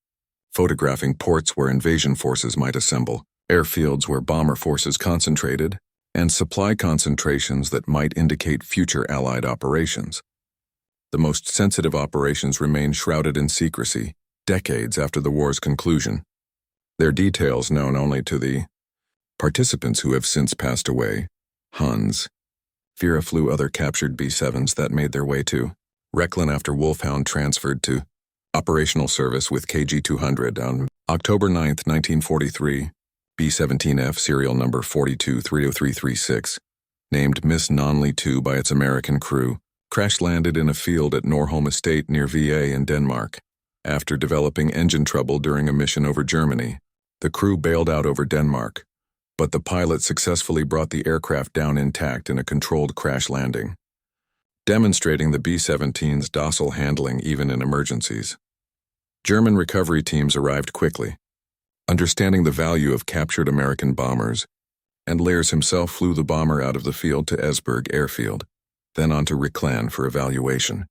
photographing ports where invasion forces might assemble, airfields where bomber forces concentrated, and supply concentrations that might indicate future Allied operations. The most sensitive operations remained shrouded in secrecy decades after the war's conclusion, their details known only to the participants who have since passed away. Huns. Vera flew other captured B-7s that made their way to Rechlin after Wulf Hound transferred to operational service with KG-200 on October 9, 1943. B-17F serial number 4230336, named Miss Nonley II by its American crew, crash-landed in a field at Norholm Estate near Vega in Denmark. After developing engine trouble during a mission over Germany, the crew bailed out over Denmark, but the pilot successfully brought the aircraft down intact in a controlled crash landing, demonstrating the B-17's docile handling even in emergencies. German recovery teams arrived quickly, understanding the value of captured American bombers, and Lerche himself flew the bomber out of the field to Esbjerg Airfield, then on to Rechlin for evaluation.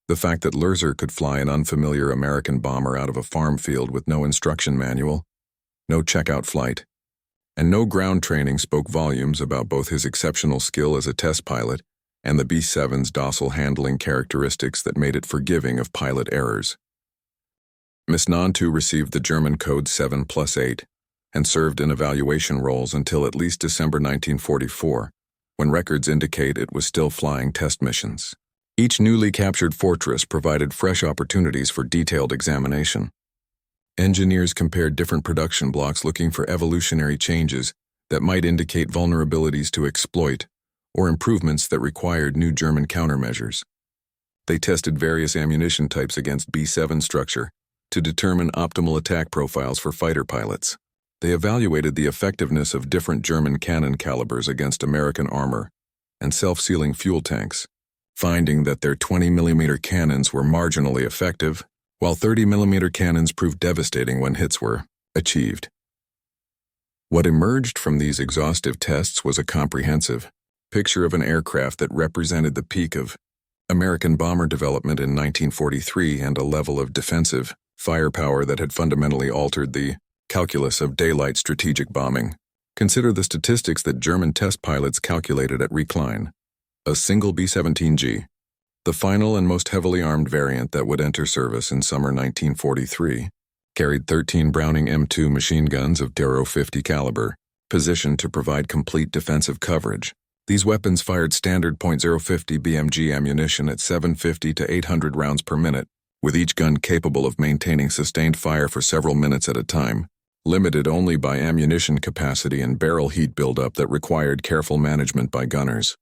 The fact that Lerche could fly an unfamiliar American bomber out of a farm field with no instruction manual, no checkout flight, and no ground training spoke volumes about both his exceptional skill as a test pilot and the B-7's docile handling characteristics that made it forgiving of pilot errors. Miss Nantu received the German code 7+8 and served in evaluation roles until at least December 1944, when records indicate it was still flying test missions. Each newly captured fortress provided fresh opportunities for detailed examination. Engineers compared different production blocks looking for evolutionary changes that might indicate vulnerabilities to exploit or improvements that required new German countermeasures. They tested various ammunition types against B-7 structure to determine optimal attack profiles for fighter pilots. They evaluated the effectiveness of different German cannon calibers against American armor and self-sealing fuel tanks, finding that their 20mm cannons were marginally effective, while 30mm cannons proved devastating when hits were achieved. What emerged from these exhaustive tests was a comprehensive picture of an aircraft that represented the peak of American bomber development in 1943 and a level of defensive firepower that had fundamentally altered the calculus of daylight strategic bombing. Consider the statistics that German test pilots calculated at Rechlin. A single B-17G, the final and most heavily armed variant that would enter service in summer 1943, carried 13 Browning M2 machine guns of Darrow 50 caliber, positioned to provide complete defensive coverage. These weapons fired standard .050 BMG ammunition at 750 to 800 rounds per minute, with each gun capable of maintaining sustained fire for several minutes at a time, limited only by ammunition capacity and barrel heat buildup that required careful management by gunners.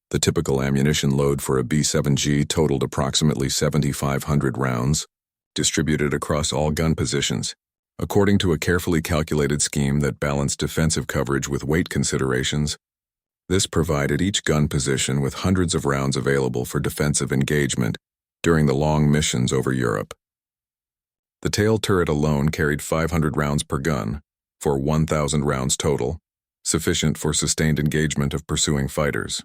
The typical ammunition load for a B-7G totaled approximately 7,500 rounds, distributed across all gun positions, according to a carefully calculated scheme that balanced defensive coverage with weight considerations. This provided each gun position with hundreds of rounds available for defensive engagement during the long missions over Europe. The tail turret alone carried 500 rounds per gun, for 1,000 rounds total, sufficient for sustained engagement of pursuing fighters.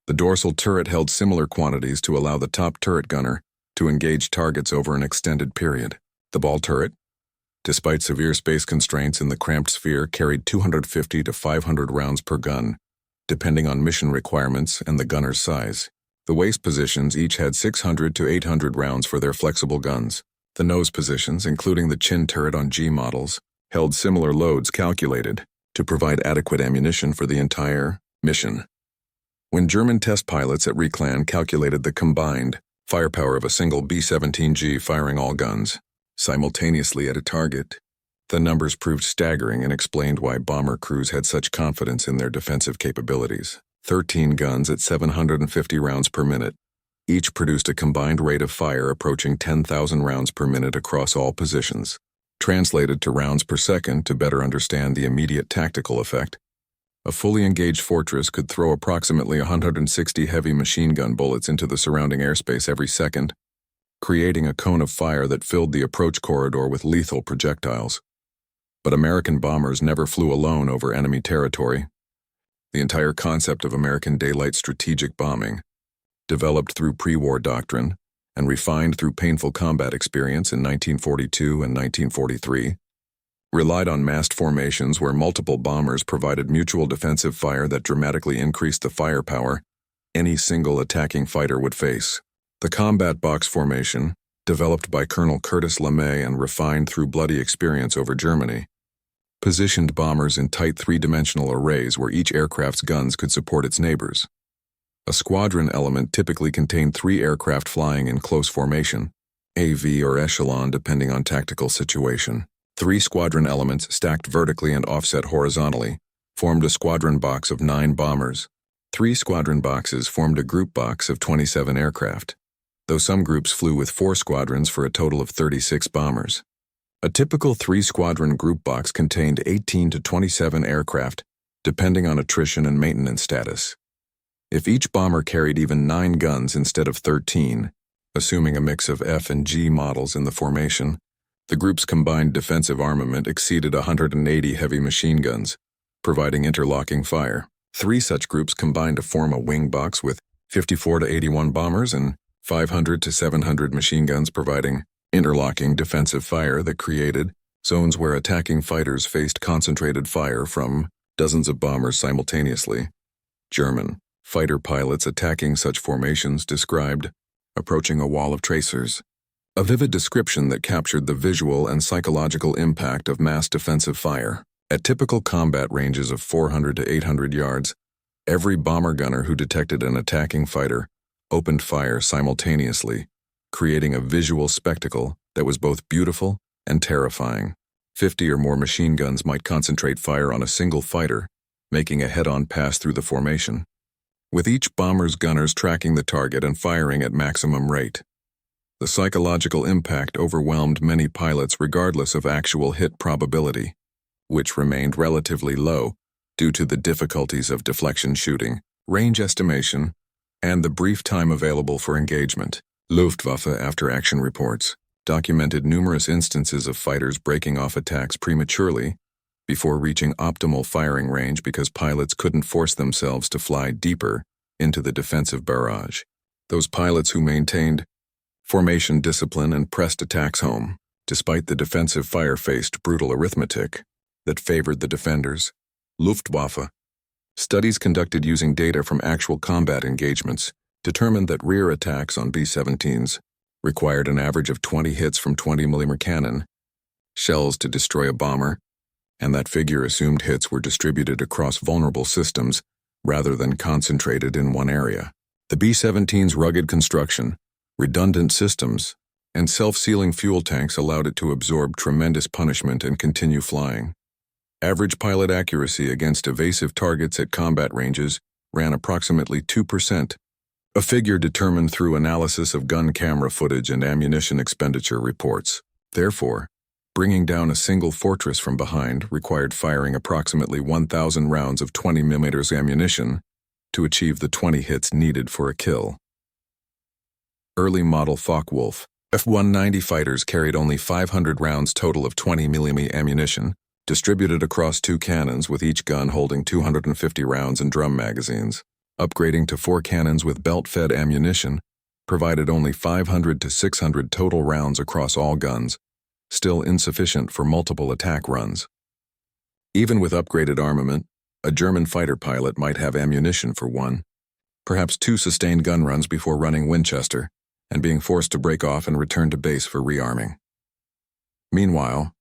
The dorsal turret held similar quantities to allow the top turret gunner to engage targets over an extended period. The ball turret, despite severe space constraints in the cramped sphere, carried 250 to 500 rounds per gun, depending on mission requirements and the gunner's size. The waist positions each had 600 to 800 rounds for their flexible guns. The nose positions, including the chin turret on G models, held similar loads calculated to provide adequate ammunition for the entire mission. When German test pilots at Rechlin calculated the combined firepower of a single B-17G firing all guns simultaneously at a target, the numbers proved staggering and explained why bomber crews had such confidence in their defensive capabilities. 13 guns at 750 rounds per minute. Each produced a combined rate of fire approaching 10,000 rounds per minute across all positions. Translated to rounds per second to better understand the immediate tactical effect, a fully engaged fortress could throw approximately 160 heavy machine gun bullets into the surrounding airspace every second, creating a cone of fire that filled the approach corridor with lethal projectiles. But American bombers never flew alone over enemy territory. The entire concept of American daylight strategic bombing, developed through pre-war doctrine and refined through painful combat experience in 1942 and 1943, relied on massed formations where multiple bombers provided mutual defensive fire that dramatically increased the firepower any single attacking fighter would face. The combat box formation, developed by Colonel Curtis LeMay and refined through bloody experience over Germany, positioned bombers in tight three-dimensional arrays where each aircraft's guns could support its neighbors. A squadron element typically contained 3 aircraft flying in close formation, AV or echelon depending on tactical situation. 3 squadron elements stacked vertically and offset horizontally formed a squadron box of 9 bombers. 3 squadron boxes formed a group box of 27 aircraft, though some groups flew with 4 squadrons for a total of 36 bombers. A typical 3-squadron group box contained 18 to 27 aircraft, depending on attrition and maintenance status. If each bomber carried even 9 guns instead of 13, Assuming a mix of F and G models in the formation, the group's combined defensive armament exceeded 180 heavy machine guns, providing interlocking fire. 3 such groups combined to form a wing box with 54 to 81 bombers and 500 to 700 machine guns, providing interlocking defensive fire that created zones where attacking fighters faced concentrated fire from dozens of bombers simultaneously. German fighter pilots attacking such formations described approaching a wall of tracers, a vivid description that captured the visual and psychological impact of mass defensive fire. At typical combat ranges of 400 to 800 yards, every bomber gunner who detected an attacking fighter opened fire simultaneously, creating a visual spectacle that was both beautiful and terrifying. 50 or more machine guns might concentrate fire on a single fighter, making a head-on pass through the formation, with each bomber's gunners tracking the target and firing at maximum rate. The psychological impact overwhelmed many pilots regardless of actual hit probability, which remained relatively low due to the difficulties of deflection shooting, range estimation, and the brief time available for engagement. Luftwaffe after-action reports documented numerous instances of fighters breaking off attacks prematurely before reaching optimal firing range because pilots couldn't force themselves to fly deeper into the defensive barrage. Those pilots who maintained formation discipline and pressed attacks home, despite the defensive fire faced brutal arithmetic that favored the defenders. Luftwaffe studies conducted using data from actual combat engagements determined that rear attacks on B-17s required an average of 20 hits from 20mm cannon shells to destroy a bomber, and that figure assumed hits were distributed across vulnerable systems rather than concentrated in one area. The B-17's rugged construction, redundant systems, and self-sealing fuel tanks allowed it to absorb tremendous punishment and continue flying. Average pilot accuracy against evasive targets at combat ranges ran approximately 2%, a figure determined through analysis of gun camera footage and ammunition expenditure reports. Therefore, bringing down a single fortress from behind required firing approximately 1,000 rounds of 20mm ammunition to achieve the 20 hits needed for a kill. Early model Focke-Wulf F-190 fighters carried only 500 rounds total of 20mm ammunition, distributed across 2 cannons with each gun holding 250 rounds in drum magazines. Upgrading to 4 cannons with belt-fed ammunition provided only 500 to 600 total rounds across all guns, still insufficient for multiple attack runs. Even with upgraded armament, a German fighter pilot might have ammunition for 1, perhaps 2 sustained gun runs before running Winchester and being forced to break off and return to base for rearming. Meanwhile,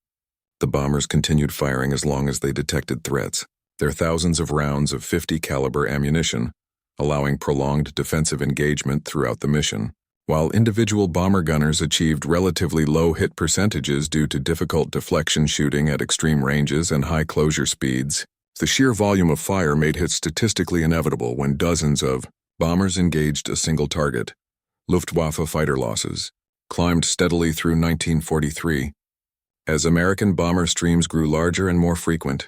the bombers continued firing as long as they detected threats, their thousands of rounds of .50 caliber ammunition allowing prolonged defensive engagement throughout the mission. While individual bomber gunners achieved relatively low hit percentages due to difficult deflection shooting at extreme ranges and high closure speeds, the sheer volume of fire made hits statistically inevitable when dozens of bombers engaged a single target. Luftwaffe fighter losses climbed steadily through 1943 as American bomber streams grew larger and more frequent,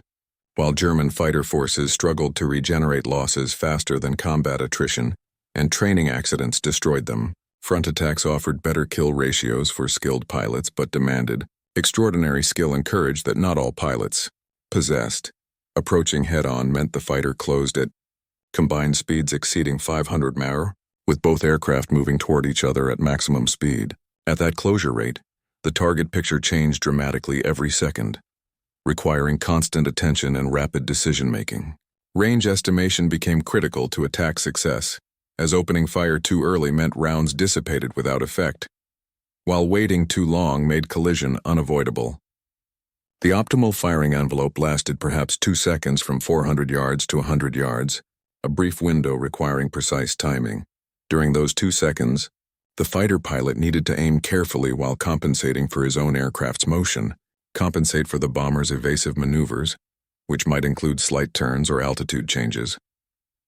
while German fighter forces struggled to regenerate losses faster than combat attrition and training accidents destroyed them. Front attacks offered better kill ratios for skilled pilots but demanded extraordinary skill and courage that not all pilots possessed. Approaching head-on meant the fighter closed at combined speeds exceeding 500 mph, with both aircraft moving toward each other at maximum speed. At that closure rate, the target picture changed dramatically every second, requiring constant attention and rapid decision-making. Range estimation became critical to attack success, as opening fire too early meant rounds dissipated without effect, while waiting too long made collision unavoidable. The optimal firing envelope lasted perhaps 2 seconds from 400 yards to 100 yards, a brief window requiring precise timing. During those 2 seconds, the fighter pilot needed to aim carefully while compensating for his own aircraft's motion, compensate for the bomber's evasive maneuvers, which might include slight turns or altitude changes,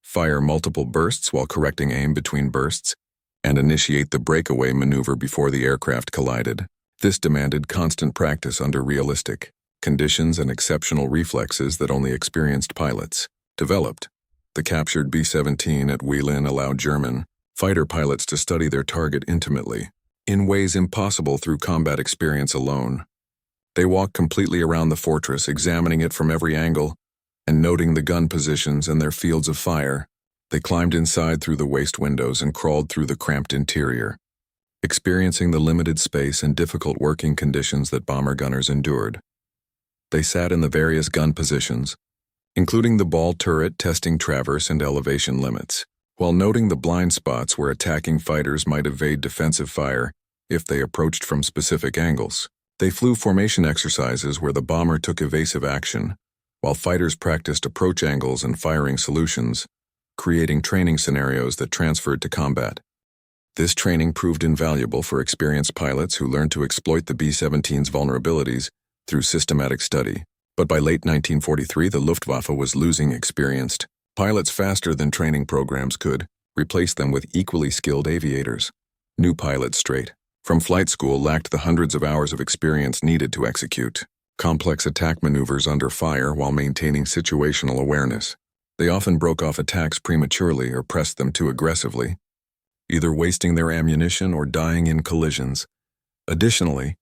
fire multiple bursts while correcting aim between bursts, and initiate the breakaway maneuver before the aircraft collided. This demanded constant practice under realistic conditions and exceptional reflexes that only experienced pilots developed. The captured B-17 at Welin allowed German fighter pilots to study their target intimately, in ways impossible through combat experience alone. They walked completely around the fortress, examining it from every angle and noting the gun positions and their fields of fire. They climbed inside through the waste windows and crawled through the cramped interior, experiencing the limited space and difficult working conditions that bomber gunners endured. They sat in the various gun positions, including the ball turret, testing traverse and elevation limits, while noting the blind spots where attacking fighters might evade defensive fire if they approached from specific angles. They flew formation exercises where the bomber took evasive action, while fighters practiced approach angles and firing solutions, creating training scenarios that transferred to combat. This training proved invaluable for experienced pilots who learned to exploit the B-17's vulnerabilities through systematic study. But by late 1943, the Luftwaffe was losing experienced pilots faster than training programs could replace them with equally skilled aviators. New pilots straight from flight school lacked the hundreds of hours of experience needed to execute complex attack maneuvers under fire while maintaining situational awareness. They often broke off attacks prematurely or pressed them too aggressively, either wasting their ammunition or dying in collisions. Additionally,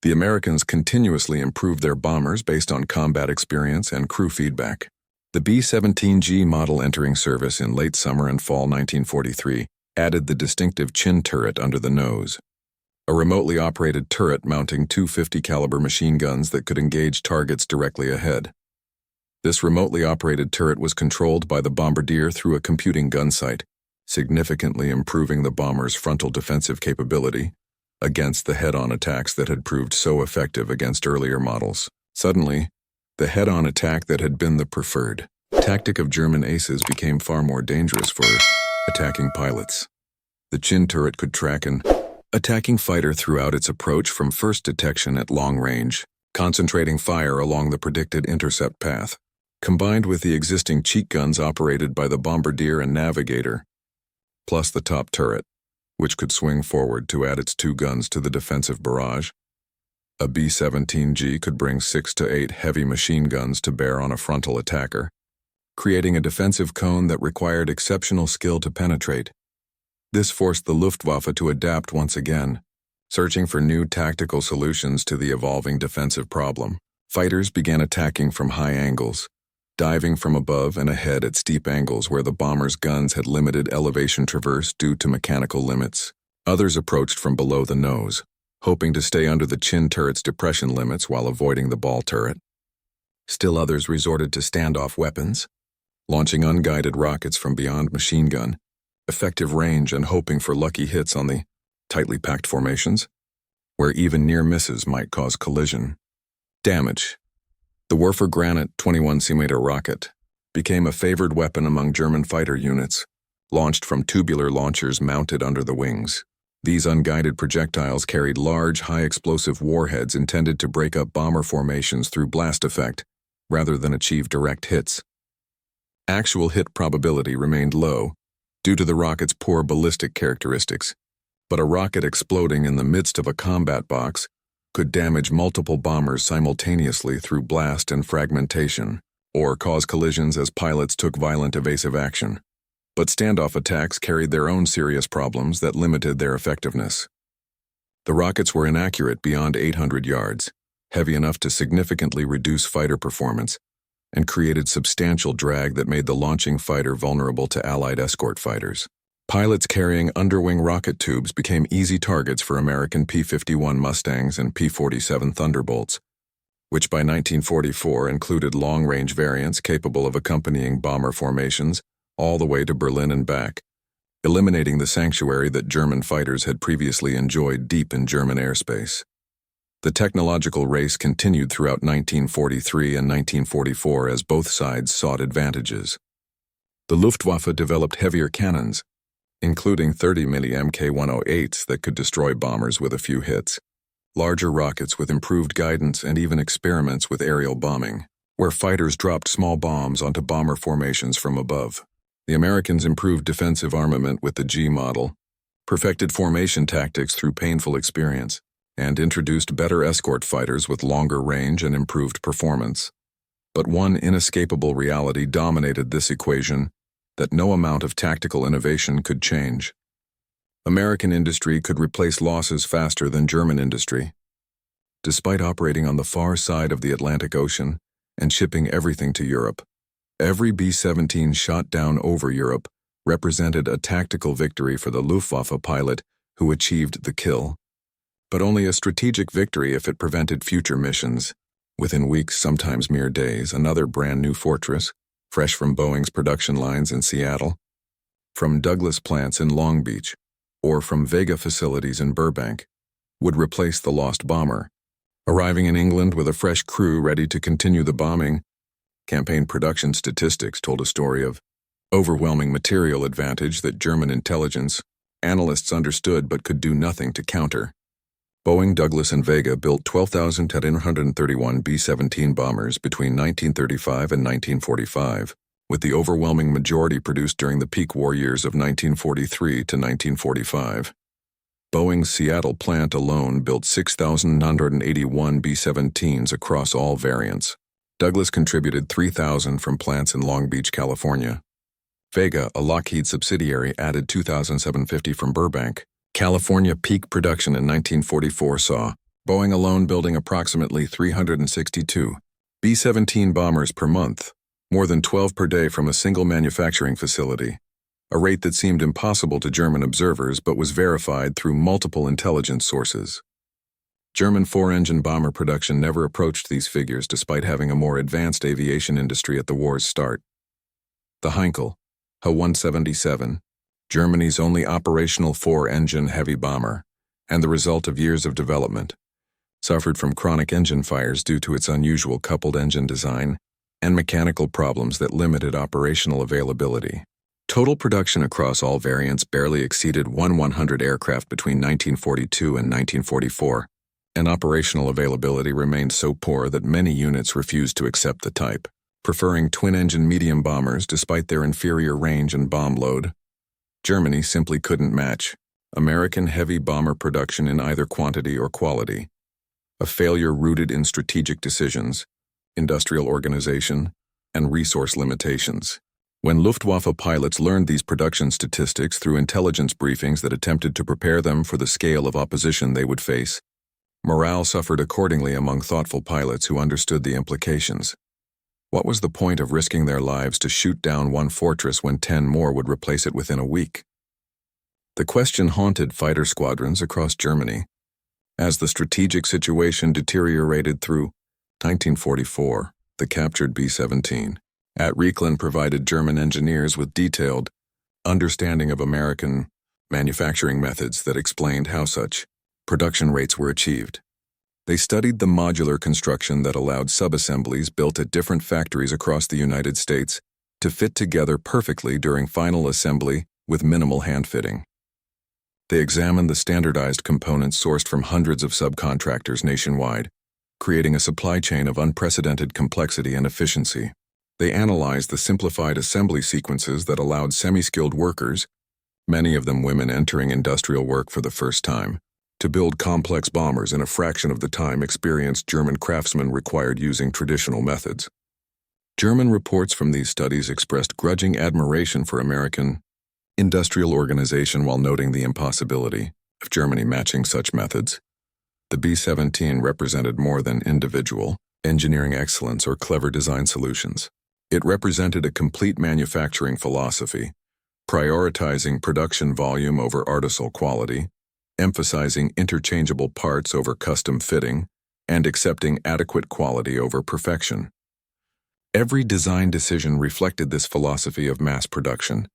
the Americans continuously improved their bombers based on combat experience and crew feedback. The B-17G model entering service in late summer and fall 1943 added the distinctive chin turret under the nose, a remotely operated turret mounting two .50 caliber machine guns that could engage targets directly ahead. This remotely operated turret was controlled by the bombardier through a computing gun sight, significantly improving the bomber's frontal defensive capability against the head-on attacks that had proved so effective against earlier models. Suddenly, the head-on attack that had been the preferred tactic of German aces became far more dangerous for attacking pilots. The chin turret could track an attacking fighter throughout its approach from first detection at long range, concentrating fire along the predicted intercept path. Combined with the existing cheek guns operated by the bombardier and navigator, plus the top turret, which could swing forward to add its two guns to the defensive barrage, a B-17G could bring 6 to 8 heavy machine guns to bear on a frontal attacker, creating a defensive cone that required exceptional skill to penetrate. This forced the Luftwaffe to adapt once again, searching for new tactical solutions to the evolving defensive problem. Fighters began attacking from high angles, diving from above and ahead at steep angles where the bomber's guns had limited elevation traverse due to mechanical limits. Others approached from below the nose, hoping to stay under the chin turret's depression limits while avoiding the ball turret. Still others resorted to standoff weapons, launching unguided rockets from beyond machine gun, effective range and hoping for lucky hits on the tightly packed formations, where even near misses might cause collision. Damage. The Werfer Granit 21 cm rocket became a favored weapon among German fighter units, launched from tubular launchers mounted under the wings. These unguided projectiles carried large, high-explosive warheads intended to break up bomber formations through blast effect, rather than achieve direct hits. Actual hit probability remained low, due to the rocket's poor ballistic characteristics, but a rocket exploding in the midst of a combat box could damage multiple bombers simultaneously through blast and fragmentation, or cause collisions as pilots took violent evasive action. But standoff attacks carried their own serious problems that limited their effectiveness. The rockets were inaccurate beyond 800 yards, heavy enough to significantly reduce fighter performance, and created substantial drag that made the launching fighter vulnerable to Allied escort fighters. Pilots carrying underwing rocket tubes became easy targets for American P-51 Mustangs and P-47 Thunderbolts, which by 1944 included long-range variants capable of accompanying bomber formations all the way to Berlin and back, eliminating the sanctuary that German fighters had previously enjoyed deep in German airspace. The technological race continued throughout 1943 and 1944 as both sides sought advantages. The Luftwaffe developed heavier cannons, including 30mm Mk-108s that could destroy bombers with a few hits, larger rockets with improved guidance, and even experiments with aerial bombing, where fighters dropped small bombs onto bomber formations from above. The Americans improved defensive armament with the G model, perfected formation tactics through painful experience, and introduced better escort fighters with longer range and improved performance. But one inescapable reality dominated this equation that no amount of tactical innovation could change: American industry could replace losses faster than German industry. Despite operating on the far side of the Atlantic Ocean and shipping everything to Europe, every B-17 shot down over Europe represented a tactical victory for the Luftwaffe pilot who achieved the kill, but only a strategic victory if it prevented future missions. Within weeks, sometimes mere days, another brand new fortress, fresh from Boeing's production lines in Seattle, from Douglas plants in Long Beach, or from Vega facilities in Burbank, would replace the lost bomber. Arriving in England with a fresh crew ready to continue the bombing, campaign production statistics told a story of overwhelming material advantage that German intelligence analysts understood but could do nothing to counter. Boeing, Douglas, and Vega built 12,131 B-17 bombers between 1935 and 1945, with the overwhelming majority produced during the peak war years of 1943 to 1945. Boeing's Seattle plant alone built 6,981 B-17s across all variants. Douglas contributed 3,000 from plants in Long Beach, California. Vega, a Lockheed subsidiary, added 2,750 from Burbank. California peak production in 1944 saw Boeing alone building approximately 362 B-17 bombers per month, more than 12 per day from a single manufacturing facility, a rate that seemed impossible to German observers but was verified through multiple intelligence sources. German four-engine bomber production never approached these figures despite having a more advanced aviation industry at the war's start. The Heinkel, Ha-177, Germany's only operational four-engine heavy bomber, and the result of years of development, suffered from chronic engine fires due to its unusual coupled engine design and mechanical problems that limited operational availability. Total production across all variants barely exceeded 100 aircraft between 1942 and 1944, and operational availability remained so poor that many units refused to accept the type, preferring twin-engine medium bombers despite their inferior range and bomb load. Germany simply couldn't match American heavy bomber production in either quantity or quality, a failure rooted in strategic decisions, industrial organization, and resource limitations. When Luftwaffe pilots learned these production statistics through intelligence briefings that attempted to prepare them for the scale of opposition they would face, morale suffered accordingly among thoughtful pilots who understood the implications. What was the point of risking their lives to shoot down one fortress when 10 more would replace it within a week? The question haunted fighter squadrons across Germany. As the strategic situation deteriorated through 1944, the captured B-17 at Rechlin provided German engineers with detailed understanding of American manufacturing methods that explained how such production rates were achieved. They studied the modular construction that allowed subassemblies built at different factories across the United States to fit together perfectly during final assembly with minimal hand-fitting. They examined the standardized components sourced from hundreds of subcontractors nationwide, creating a supply chain of unprecedented complexity and efficiency. They analyzed the simplified assembly sequences that allowed semi-skilled workers, many of them women entering industrial work for the first time, to build complex bombers in a fraction of the time experienced German craftsmen required using traditional methods. German reports from these studies expressed grudging admiration for American industrial organization while noting the impossibility of Germany matching such methods. The B-17 represented more than individual engineering excellence or clever design solutions. It represented a complete manufacturing philosophy, prioritizing production volume over artisanal quality, emphasizing interchangeable parts over custom fitting, and accepting adequate quality over perfection. Every design decision reflected this philosophy of mass production.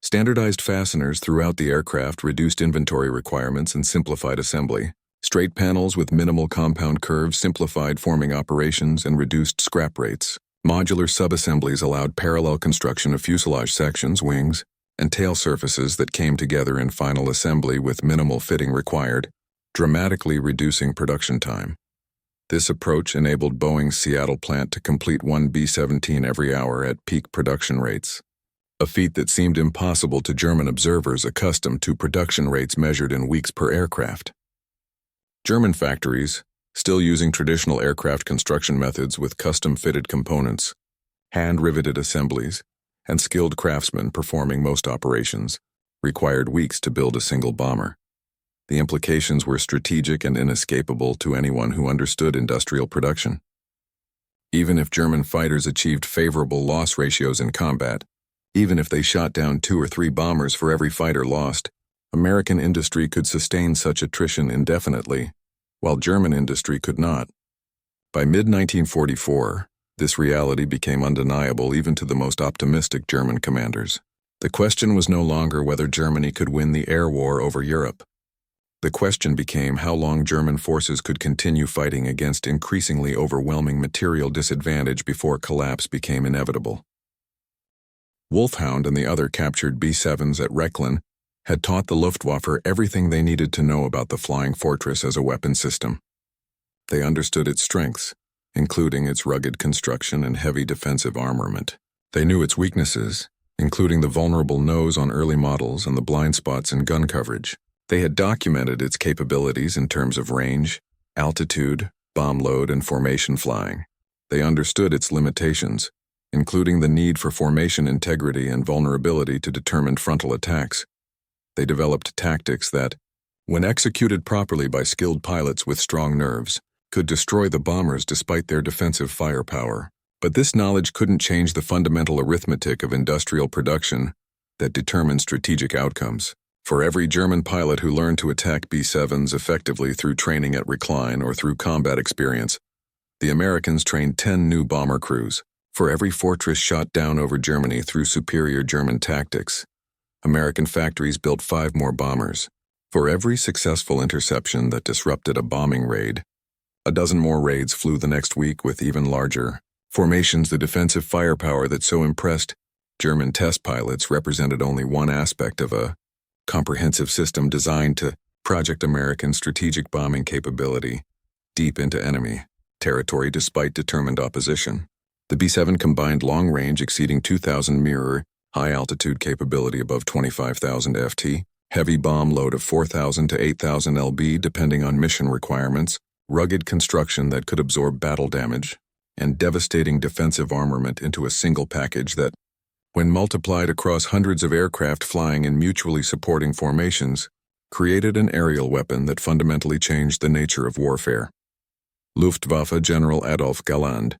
Standardized fasteners throughout the aircraft reduced inventory requirements and simplified assembly. Straight panels with minimal compound curves simplified forming operations and reduced scrap rates. Modular subassemblies allowed parallel construction of fuselage sections, wings, and tail surfaces that came together in final assembly with minimal fitting required, dramatically reducing production time. This approach enabled Boeing's Seattle plant to complete one B-17 every hour at peak production rates, a feat that seemed impossible to German observers accustomed to production rates measured in weeks per aircraft. German factories, still using traditional aircraft construction methods with custom-fitted components, hand-riveted assemblies, and skilled craftsmen performing most operations, required weeks to build a single bomber. The implications were strategic and inescapable to anyone who understood industrial production. Even if German fighters achieved favorable loss ratios in combat, even if they shot down 2 or 3 bombers for every fighter lost, American industry could sustain such attrition indefinitely, while German industry could not. By mid-1944, this reality became undeniable even to the most optimistic German commanders. The question was no longer whether Germany could win the air war over Europe. The question became how long German forces could continue fighting against increasingly overwhelming material disadvantage before collapse became inevitable. Wulf Hound and the other captured B-7s at Rechlin had taught the Luftwaffe everything they needed to know about the Flying Fortress as a weapon system. They understood its strengths, including its rugged construction and heavy defensive armament. They knew its weaknesses, including the vulnerable nose on early models and the blind spots in gun coverage. They had documented its capabilities in terms of range, altitude, bomb load, and formation flying. They understood its limitations, including the need for formation integrity and vulnerability to determined frontal attacks. They developed tactics that, when executed properly by skilled pilots with strong nerves, could destroy the bombers despite their defensive firepower. But this knowledge couldn't change the fundamental arithmetic of industrial production that determined strategic outcomes. For every German pilot who learned to attack B-7s effectively through training at Rechlin or through combat experience, the Americans trained 10 new bomber crews. For every fortress shot down over Germany through superior German tactics, American factories built 5 more bombers. For every successful interception that disrupted a bombing raid, a dozen more raids flew the next week with even larger formations. The defensive firepower that so impressed German test pilots represented only one aspect of a comprehensive system designed to project American strategic bombing capability deep into enemy territory despite determined opposition. The B-7 combined long range exceeding 2,000 mirror, high-altitude capability above 25,000 ft, heavy bomb load of 4,000 to 8,000 lb depending on mission requirements, rugged construction that could absorb battle damage, and devastating defensive armament into a single package that, when multiplied across hundreds of aircraft flying in mutually supporting formations, created an aerial weapon that fundamentally changed the nature of warfare. Luftwaffe General Adolf Galland,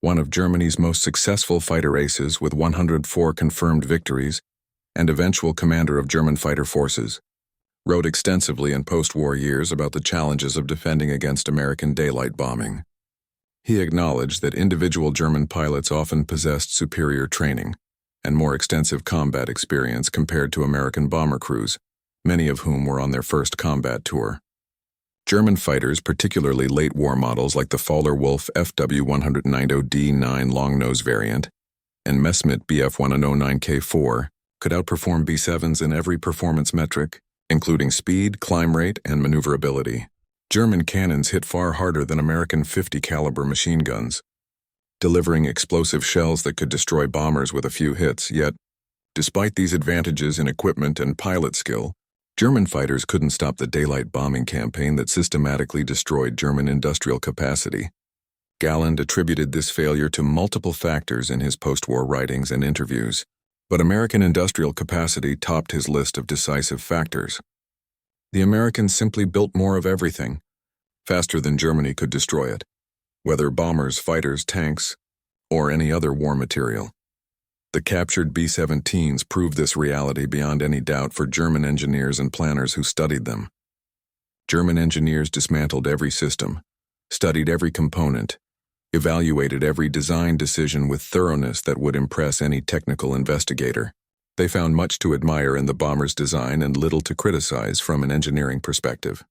one of Germany's most successful fighter aces with 104 confirmed victories and eventual commander of German fighter forces, wrote extensively in post-war years about the challenges of defending against American daylight bombing. He acknowledged that individual German pilots often possessed superior training and more extensive combat experience compared to American bomber crews, many of whom were on their first combat tour. German fighters, particularly late war models like the Fowler-Wulf FW-190D9 long-nose variant and Messerschmitt Bf-109K4, could outperform B-7s in every performance metric, including speed, climb rate, and maneuverability. German cannons hit far harder than American .50 caliber machine guns, delivering explosive shells that could destroy bombers with a few hits. Yet, despite these advantages in equipment and pilot skill, German fighters couldn't stop the daylight bombing campaign that systematically destroyed German industrial capacity. Galland attributed this failure to multiple factors in his post-war writings and interviews, but American industrial capacity topped his list of decisive factors. The Americans simply built more of everything, faster than Germany could destroy it, whether bombers, fighters, tanks, or any other war material. The captured B-17s proved this reality beyond any doubt for German engineers and planners who studied them. German engineers dismantled every system, studied every component, evaluated every design decision with thoroughness that would impress any technical investigator. They found much to admire in the bomber's design and little to criticize from an engineering perspective.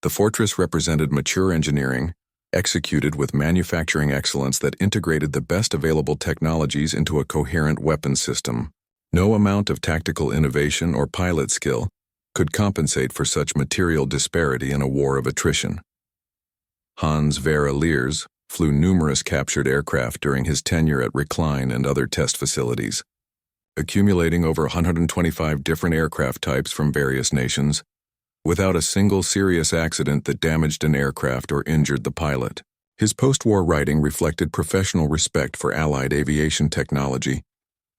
The fortress represented mature engineering, executed with manufacturing excellence that integrated the best available technologies into a coherent weapons system. No amount of tactical innovation or pilot skill could compensate for such material disparity in a war of attrition. Hans-Werner Lerche flew numerous captured aircraft during his tenure at Rechlin and other test facilities, accumulating over 125 different aircraft types from various nations, without a single serious accident that damaged an aircraft or injured the pilot. His post-war writing reflected professional respect for Allied aviation technology,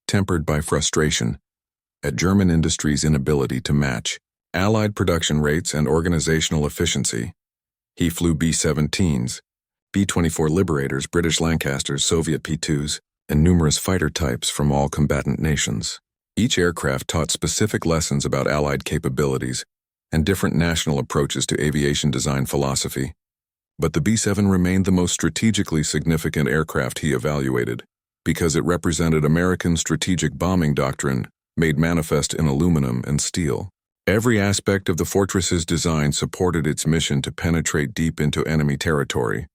tempered by frustration at German industry's inability to match Allied production rates and organizational efficiency. He flew B-17s, B-24 Liberators, British Lancasters, Soviet P-2s, and numerous fighter types from all combatant nations. Each aircraft taught specific lessons about Allied capabilities and different national approaches to aviation design philosophy. But the B-7 remained the most strategically significant aircraft he evaluated, because it represented American strategic bombing doctrine made manifest in aluminum and steel. Every aspect of the fortress's design supported its mission to penetrate deep into enemy territory,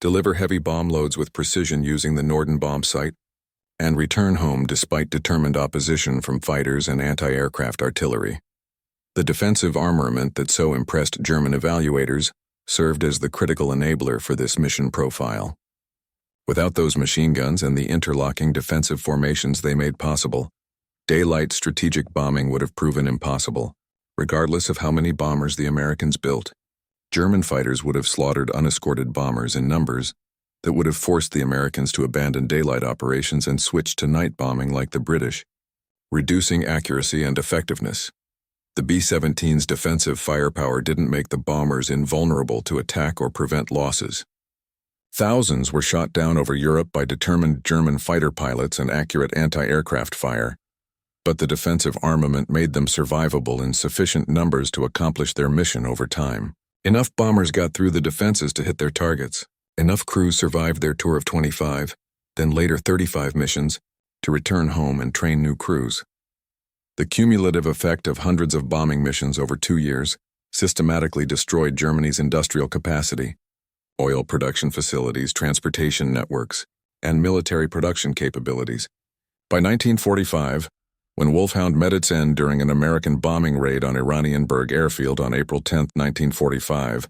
deliver heavy bomb loads with precision using the Norden bomb sight, and return home despite determined opposition from fighters and anti-aircraft artillery. The defensive armament that so impressed German evaluators served as the critical enabler for this mission profile. Without those machine guns and the interlocking defensive formations they made possible, daylight strategic bombing would have proven impossible. Regardless of how many bombers the Americans built, German fighters would have slaughtered unescorted bombers in numbers that would have forced the Americans to abandon daylight operations and switch to night bombing like the British, reducing accuracy and effectiveness. The B-17's defensive firepower didn't make the bombers invulnerable to attack or prevent losses. Thousands were shot down over Europe by determined German fighter pilots and accurate anti-aircraft fire, but the defensive armament made them survivable in sufficient numbers to accomplish their mission over time. Enough bombers got through the defenses to hit their targets. Enough crews survived their tour of 25, then later 35 missions, to return home and train new crews. The cumulative effect of hundreds of bombing missions over 2 years systematically destroyed Germany's industrial capacity, oil production facilities, transportation networks, and military production capabilities. By 1945, when Wulf Hound met its end during an American bombing raid on Oranienburg Airfield on April 10, 1945,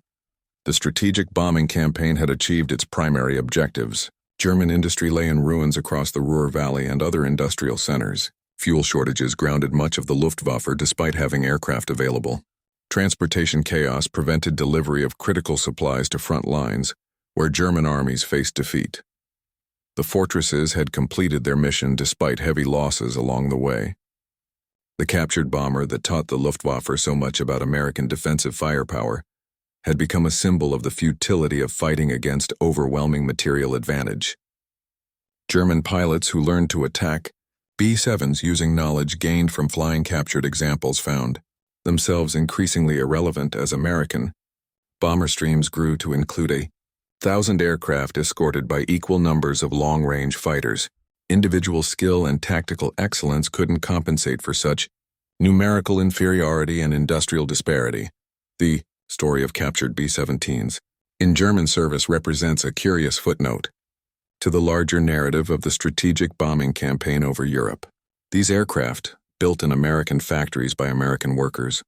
the strategic bombing campaign had achieved its primary objectives. German industry lay in ruins across the Ruhr Valley and other industrial centers. Fuel shortages grounded much of the Luftwaffe despite having aircraft available. Transportation chaos prevented delivery of critical supplies to front lines, where German armies faced defeat. The fortresses had completed their mission despite heavy losses along the way. The captured bomber that taught the Luftwaffe so much about American defensive firepower had become a symbol of the futility of fighting against overwhelming material advantage. German pilots who learned to attack B-7s using knowledge gained from flying captured examples found themselves increasingly irrelevant as American bomber streams grew to include 1,000 aircraft escorted by equal numbers of long-range fighters. Individual skill and tactical excellence couldn't compensate for such numerical inferiority and industrial disparity. The story of captured B-17s in German service represents a curious footnote to the larger narrative of the strategic bombing campaign over Europe. These aircraft, built in American factories by American workers,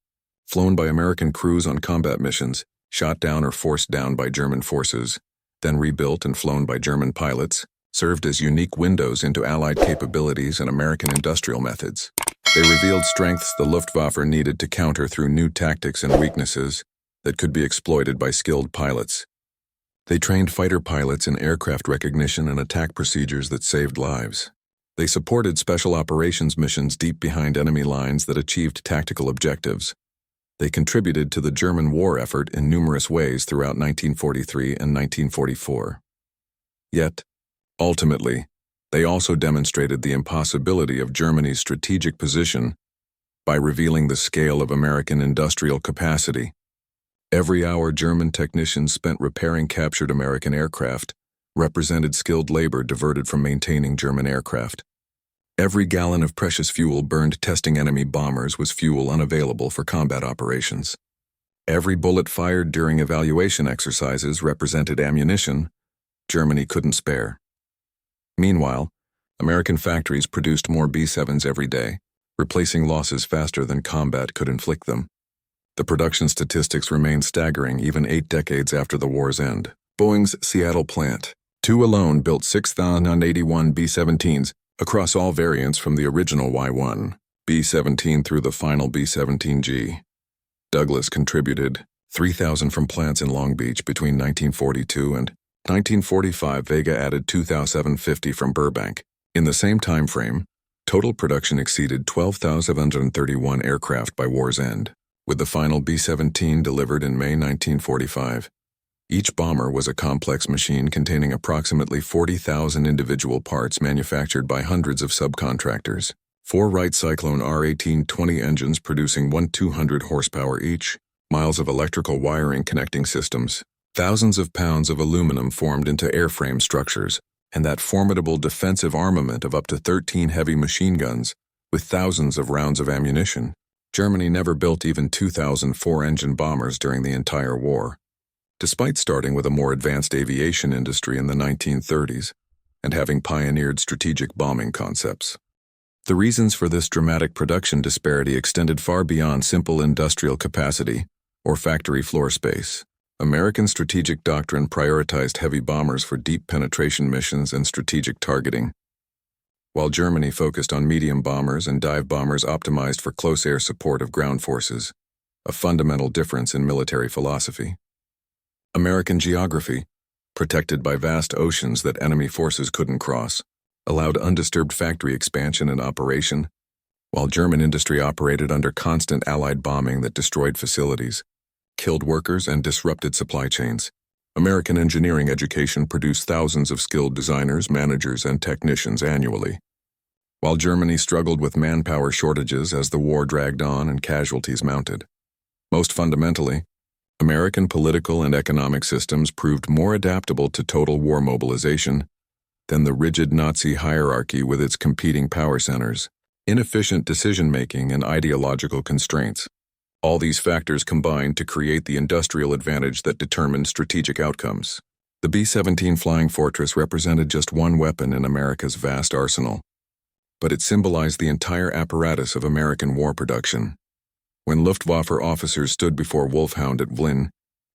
flown by American crews on combat missions, shot down or forced down by German forces, then rebuilt and flown by German pilots, served as unique windows into Allied capabilities and American industrial methods. They revealed strengths the Luftwaffe needed to counter through new tactics and weaknesses that could be exploited by skilled pilots. They trained fighter pilots in aircraft recognition and attack procedures that saved lives. They supported special operations missions deep behind enemy lines that achieved tactical objectives. They contributed to the German war effort in numerous ways throughout 1943 and 1944. Yet, ultimately, they also demonstrated the impossibility of Germany's strategic position by revealing the scale of American industrial capacity. Every hour German technicians spent repairing captured American aircraft represented skilled labor diverted from maintaining German aircraft. Every gallon of precious fuel burned testing enemy bombers was fuel unavailable for combat operations. Every bullet fired during evaluation exercises represented ammunition Germany couldn't spare. Meanwhile, American factories produced more B-7s every day, replacing losses faster than combat could inflict them. The production statistics remain staggering even 8 decades after the war's end. Boeing's Seattle plant, 2 alone, built 6,081 B-17s across all variants from the original Y-1 B-17 through the final B-17G. Douglas contributed 3,000 from plants in Long Beach between 1942 and 1945. Vega added 2,750 from Burbank. In the same time frame, Total production exceeded 12,731 aircraft by war's end, with the final B-17 delivered in May 1945. Each bomber was a complex machine containing approximately 40,000 individual parts manufactured by hundreds of subcontractors. 4 Wright Cyclone R-1820 engines producing 200 horsepower each, miles of electrical wiring connecting systems, thousands of pounds of aluminum formed into airframe structures, and that formidable defensive armament of up to 13 heavy machine guns, with thousands of rounds of ammunition. Germany never built even 2,000 4-engine bombers during the entire war, despite starting with a more advanced aviation industry in the 1930s and having pioneered strategic bombing concepts. The reasons for this dramatic production disparity extended far beyond simple industrial capacity or factory floor space. American strategic doctrine prioritized heavy bombers for deep penetration missions and strategic targeting, while Germany focused on medium bombers and dive bombers optimized for close air support of ground forces, a fundamental difference in military philosophy. American geography, protected by vast oceans that enemy forces couldn't cross, allowed undisturbed factory expansion and operation, while German industry operated under constant Allied bombing that destroyed facilities, killed workers, and disrupted supply chains. American engineering education produced thousands of skilled designers, managers, and technicians annually, while Germany struggled with manpower shortages as the war dragged on and casualties mounted. Most fundamentally, American political and economic systems proved more adaptable to total war mobilization than the rigid Nazi hierarchy with its competing power centers, inefficient decision-making, and ideological constraints. All these factors combined to create the industrial advantage that determined strategic outcomes. The B-17 Flying Fortress represented just one weapon in America's vast arsenal, but it symbolized the entire apparatus of American war production. When Luftwaffe officers stood before Wulf Hound at Melun,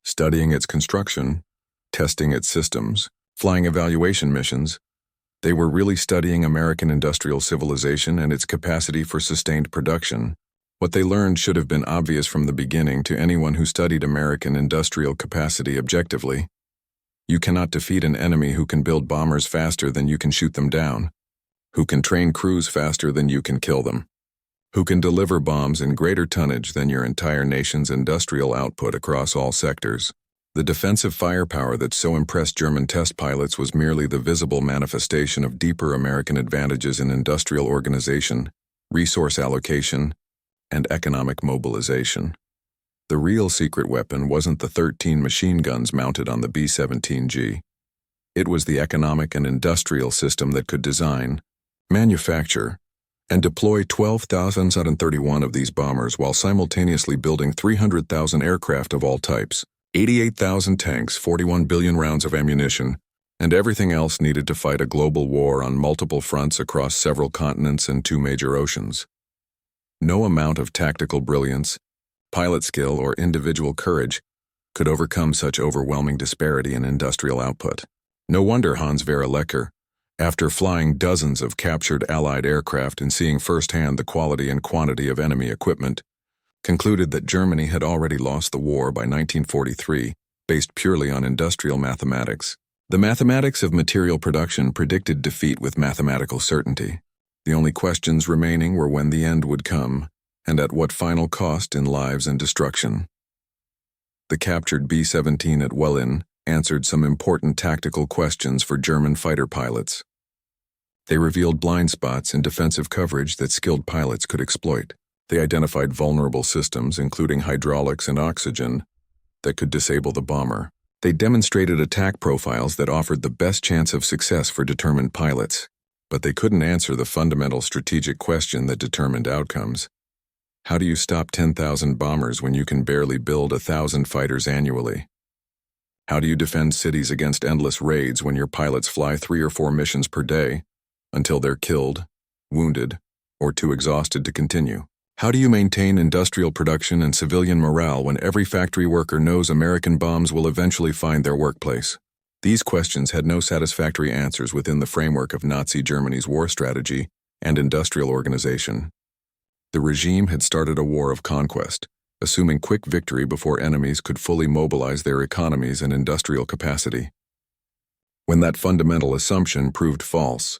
studying its construction, testing its systems, flying evaluation missions, they were really studying American industrial civilization and its capacity for sustained production. What they learned should have been obvious from the beginning to anyone who studied American industrial capacity objectively. You cannot defeat an enemy who can build bombers faster than you can shoot them down, who can train crews faster than you can kill them, who can deliver bombs in greater tonnage than your entire nation's industrial output across all sectors. The defensive firepower that so impressed German test pilots was merely the visible manifestation of deeper American advantages in industrial organization, resource allocation, and economic mobilization. The real secret weapon wasn't the 13 machine guns mounted on the B-17G. It was the economic and industrial system that could design, manufacture, and deploy 12,731 of these bombers while simultaneously building 300,000 aircraft of all types, 88,000 tanks, 41 billion rounds of ammunition, and everything else needed to fight a global war on multiple fronts across several continents and 2 major oceans. No amount of tactical brilliance, pilot skill, or individual courage could overcome such overwhelming disparity in industrial output. No wonder Hans-Werner Lerche, after flying dozens of captured Allied aircraft and seeing firsthand the quality and quantity of enemy equipment, concluded that Germany had already lost the war by 1943, based purely on industrial mathematics. The mathematics of material production predicted defeat with mathematical certainty. The only questions remaining were when the end would come, and at what final cost in lives and destruction. The captured B-17 at Melun answered some important tactical questions for German fighter pilots. They revealed blind spots in defensive coverage that skilled pilots could exploit. They identified vulnerable systems, including hydraulics and oxygen, that could disable the bomber. They demonstrated attack profiles that offered the best chance of success for determined pilots, but they couldn't answer the fundamental strategic question that determined outcomes. How do you stop 10,000 bombers when you can barely build 1,000 fighters annually? How do you defend cities against endless raids when your pilots fly 3 or 4 missions per day until they're killed, wounded, or too exhausted to continue? How do you maintain industrial production and civilian morale when every factory worker knows American bombs will eventually find their workplace? These questions had no satisfactory answers within the framework of Nazi Germany's war strategy and industrial organization. The regime had started a war of conquest, assuming quick victory before enemies could fully mobilize their economies and industrial capacity. When that fundamental assumption proved false,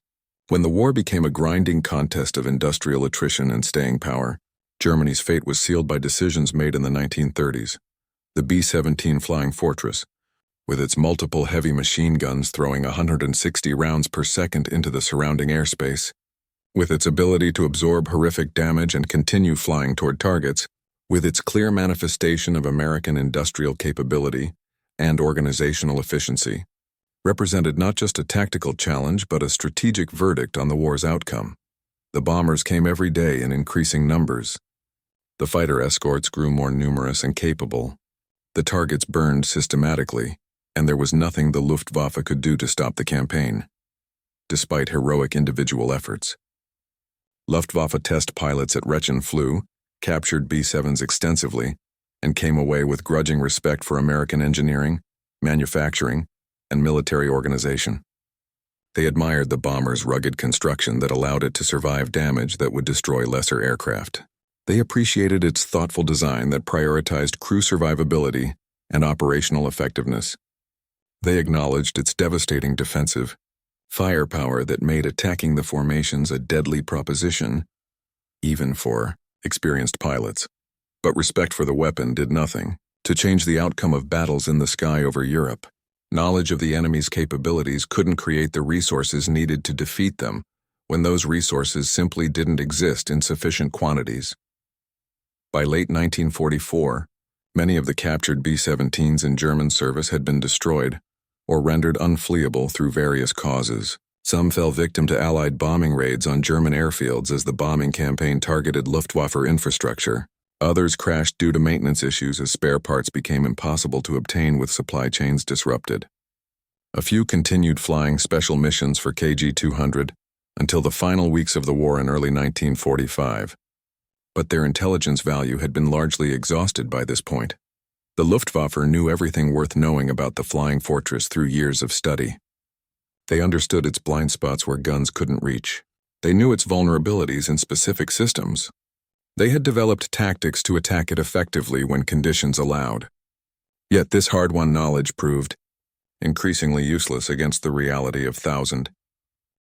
When the war became a grinding contest of industrial attrition and staying power, Germany's fate was sealed by decisions made in the 1930s. The B-17 Flying Fortress, with its multiple heavy machine guns throwing 160 rounds per second into the surrounding airspace, with its ability to absorb horrific damage and continue flying toward targets, with its clear manifestation of American industrial capability and organizational efficiency, represented not just a tactical challenge but a strategic verdict on the war's outcome. The bombers came every day in increasing numbers. The fighter escorts grew more numerous and capable. The targets burned systematically, and there was nothing the Luftwaffe could do to stop the campaign, despite heroic individual efforts. Luftwaffe test pilots at Rechlin flew, captured B-7s extensively, and came away with grudging respect for American engineering, manufacturing, and military organization. They admired the bomber's rugged construction that allowed it to survive damage that would destroy lesser aircraft. They appreciated its thoughtful design that prioritized crew survivability and operational effectiveness. They acknowledged its devastating defensive firepower that made attacking the formations a deadly proposition, even for experienced pilots. But respect for the weapon did nothing to change the outcome of battles in the sky over Europe. Knowledge of the enemy's capabilities couldn't create the resources needed to defeat them when those resources simply didn't exist in sufficient quantities. By late 1944, many of the captured B-17s in German service had been destroyed or rendered unfleeable through various causes. Some fell victim to Allied bombing raids on German airfields as the bombing campaign targeted Luftwaffe infrastructure. Others crashed due to maintenance issues as spare parts became impossible to obtain with supply chains disrupted. A few continued flying special missions for KG-200 until the final weeks of the war in early 1945. But their intelligence value had been largely exhausted by this point. The Luftwaffe knew everything worth knowing about the Flying Fortress through years of study. They understood its blind spots where guns couldn't reach. They knew its vulnerabilities in specific systems. They had developed tactics to attack it effectively when conditions allowed. Yet this hard-won knowledge proved increasingly useless against the reality of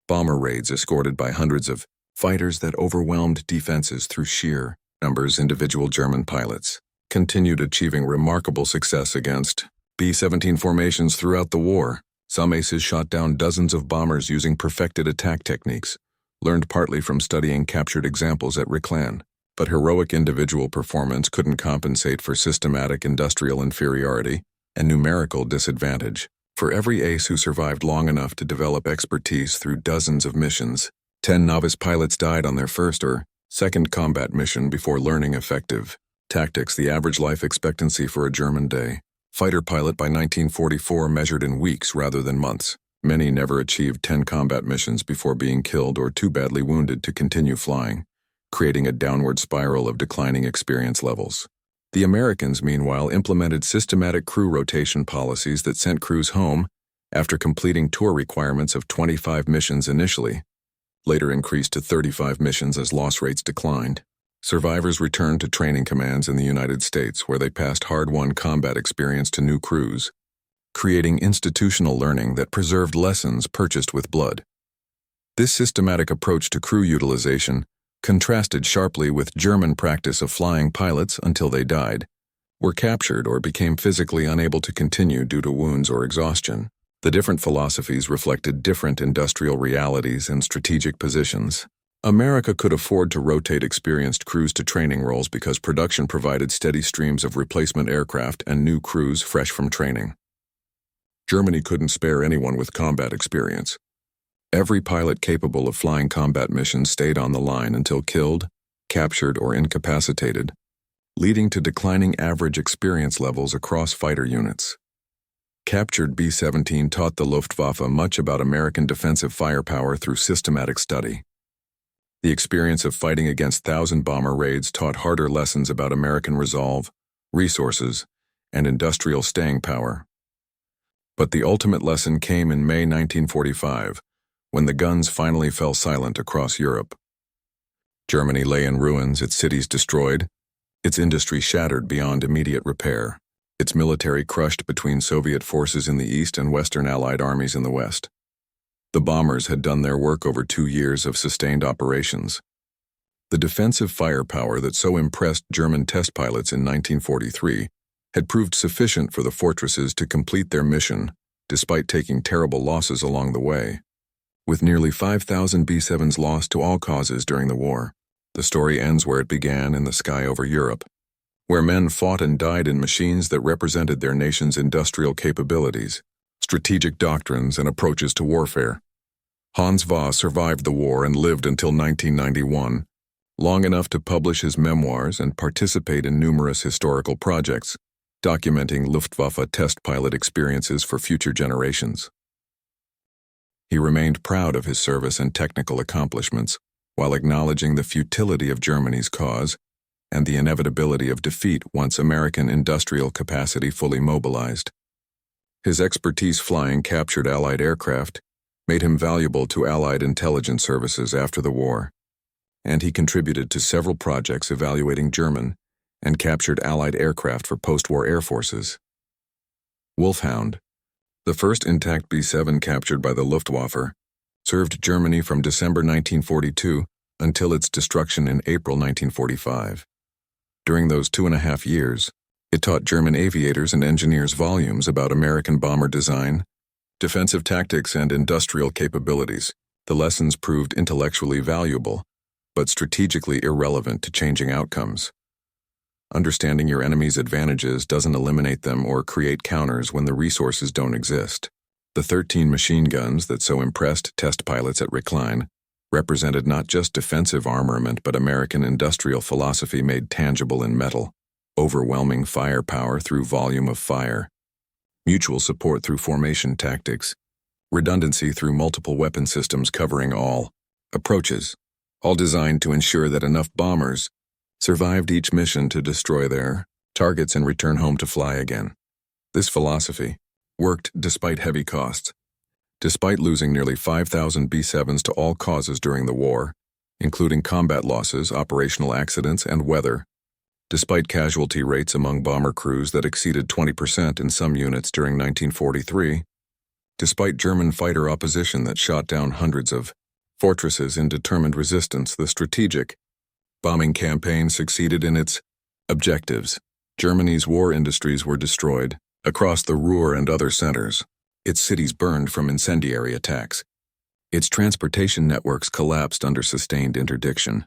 bomber raids escorted by hundreds of fighters that overwhelmed defenses through sheer numbers. Individual German pilots continued achieving remarkable success against B-17 formations throughout the war. Some aces shot down dozens of bombers using perfected attack techniques, learned partly from studying captured examples at Rechlin. But heroic individual performance couldn't compensate for systematic industrial inferiority and numerical disadvantage. For every ace who survived long enough to develop expertise through dozens of missions, 10 novice pilots died on their first or second combat mission before learning effective tactics. The average life expectancy for a German fighter pilot by 1944 measured in weeks rather than months. Many never achieved 10 combat missions before being killed or too badly wounded to continue flying, creating a downward spiral of declining experience levels. The Americans, meanwhile, implemented systematic crew rotation policies that sent crews home after completing tour requirements of 25 missions initially, later increased to 35 missions as loss rates declined. Survivors returned to training commands in the United States where they passed hard-won combat experience to new crews, creating institutional learning that preserved lessons purchased with blood. This systematic approach to crew utilization contrasted sharply with German practice of flying pilots until they died, were captured or became physically unable to continue due to wounds or exhaustion. The different philosophies reflected different industrial realities and strategic positions. America could afford to rotate experienced crews to training roles because production provided steady streams of replacement aircraft and new crews fresh from training. Germany couldn't spare anyone with combat experience. Every pilot capable of flying combat missions stayed on the line until killed, captured, or incapacitated, leading to declining average experience levels across fighter units. Captured B-17 taught the Luftwaffe much about American defensive firepower through systematic study. The experience of fighting against 1,000 bomber raids taught harder lessons about American resolve, resources, and industrial staying power. But the ultimate lesson came in May 1945, when the guns finally fell silent across Europe. Germany lay in ruins, its cities destroyed, its industry shattered beyond immediate repair, its military crushed between Soviet forces in the east and Western Allied armies in the west. The bombers had done their work over 2 years of sustained operations. The defensive firepower that so impressed German test pilots in 1943 had proved sufficient for the fortresses to complete their mission, despite taking terrible losses along the way. With nearly 5,000 B-7s lost to all causes during the war, the story ends where it began, in the sky over Europe, where men fought and died in machines that represented their nation's industrial capabilities, strategic doctrines, and approaches to warfare. Hans Voss survived the war and lived until 1991, long enough to publish his memoirs and participate in numerous historical projects, documenting Luftwaffe test pilot experiences for future generations. He remained proud of his service and technical accomplishments, while acknowledging the futility of Germany's cause and the inevitability of defeat once American industrial capacity fully mobilized. His expertise flying captured Allied aircraft made him valuable to Allied intelligence services after the war, and he contributed to several projects evaluating German and captured Allied aircraft for post-war air forces. Wulf Hound, the first intact B-7 captured by the Luftwaffe, served Germany from December 1942 until its destruction in April 1945. During those 2.5 years, it taught German aviators and engineers volumes about American bomber design, defensive tactics, and industrial capabilities. The lessons proved intellectually valuable, but strategically irrelevant to changing outcomes. Understanding your enemy's advantages doesn't eliminate them or create counters when the resources don't exist. The 13 machine guns that so impressed test pilots at Rechlin represented not just defensive armament but American industrial philosophy made tangible in metal: overwhelming firepower through volume of fire, mutual support through formation tactics, redundancy through multiple weapon systems covering all approaches, all designed to ensure that enough bombers survived each mission to destroy their targets and return home to fly again. This philosophy worked despite heavy costs. Despite losing nearly 5,000 B-7s to all causes during the war, including combat losses, operational accidents, and weather, despite casualty rates among bomber crews that exceeded 20% in some units during 1943, despite German fighter opposition that shot down hundreds of fortresses in determined resistance, the strategic bombing campaign succeeded in its objectives. Germany's war industries were destroyed across the Ruhr and other centers. Its cities burned from incendiary attacks. Its transportation networks collapsed under sustained interdiction.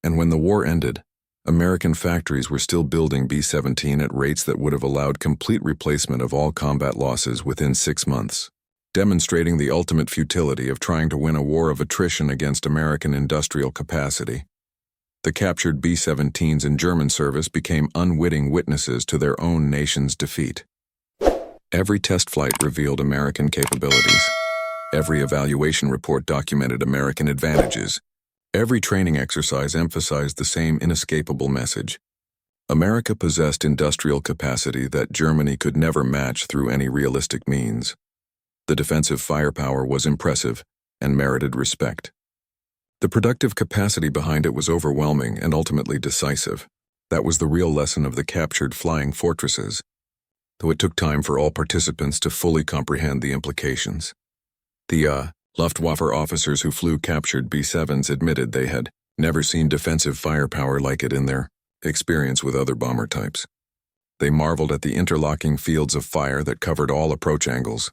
And when the war ended, American factories were still building B-17 at rates that would have allowed complete replacement of all combat losses within 6 months, demonstrating the ultimate futility of trying to win a war of attrition against American industrial capacity. The captured B-17s in German service became unwitting witnesses to their own nation's defeat. Every test flight revealed American capabilities. Every evaluation report documented American advantages. Every training exercise emphasized the same inescapable message. America possessed industrial capacity that Germany could never match through any realistic means. The defensive firepower was impressive and merited respect. The productive capacity behind it was overwhelming and ultimately decisive. That was the real lesson of the captured flying fortresses, though it took time for all participants to fully comprehend the implications. The Luftwaffe officers who flew captured B-7s admitted they had never seen defensive firepower like it in their experience with other bomber types. They marveled at the interlocking fields of fire that covered all approach angles,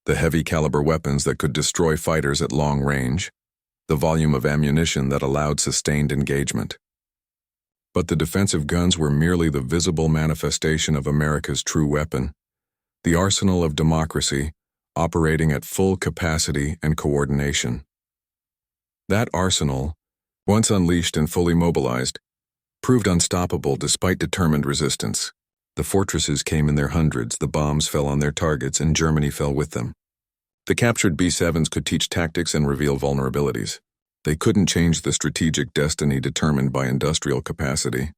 the heavy caliber weapons that could destroy fighters at long range, the volume of ammunition that allowed sustained engagement. But the defensive guns were merely the visible manifestation of America's true weapon, the arsenal of democracy operating at full capacity and coordination. That arsenal, once unleashed and fully mobilized, proved unstoppable despite determined resistance. The fortresses came in their hundreds, the bombs fell on their targets, and Germany fell with them. The captured B-7s could teach tactics and reveal vulnerabilities. They couldn't change the strategic destiny determined by industrial capacity.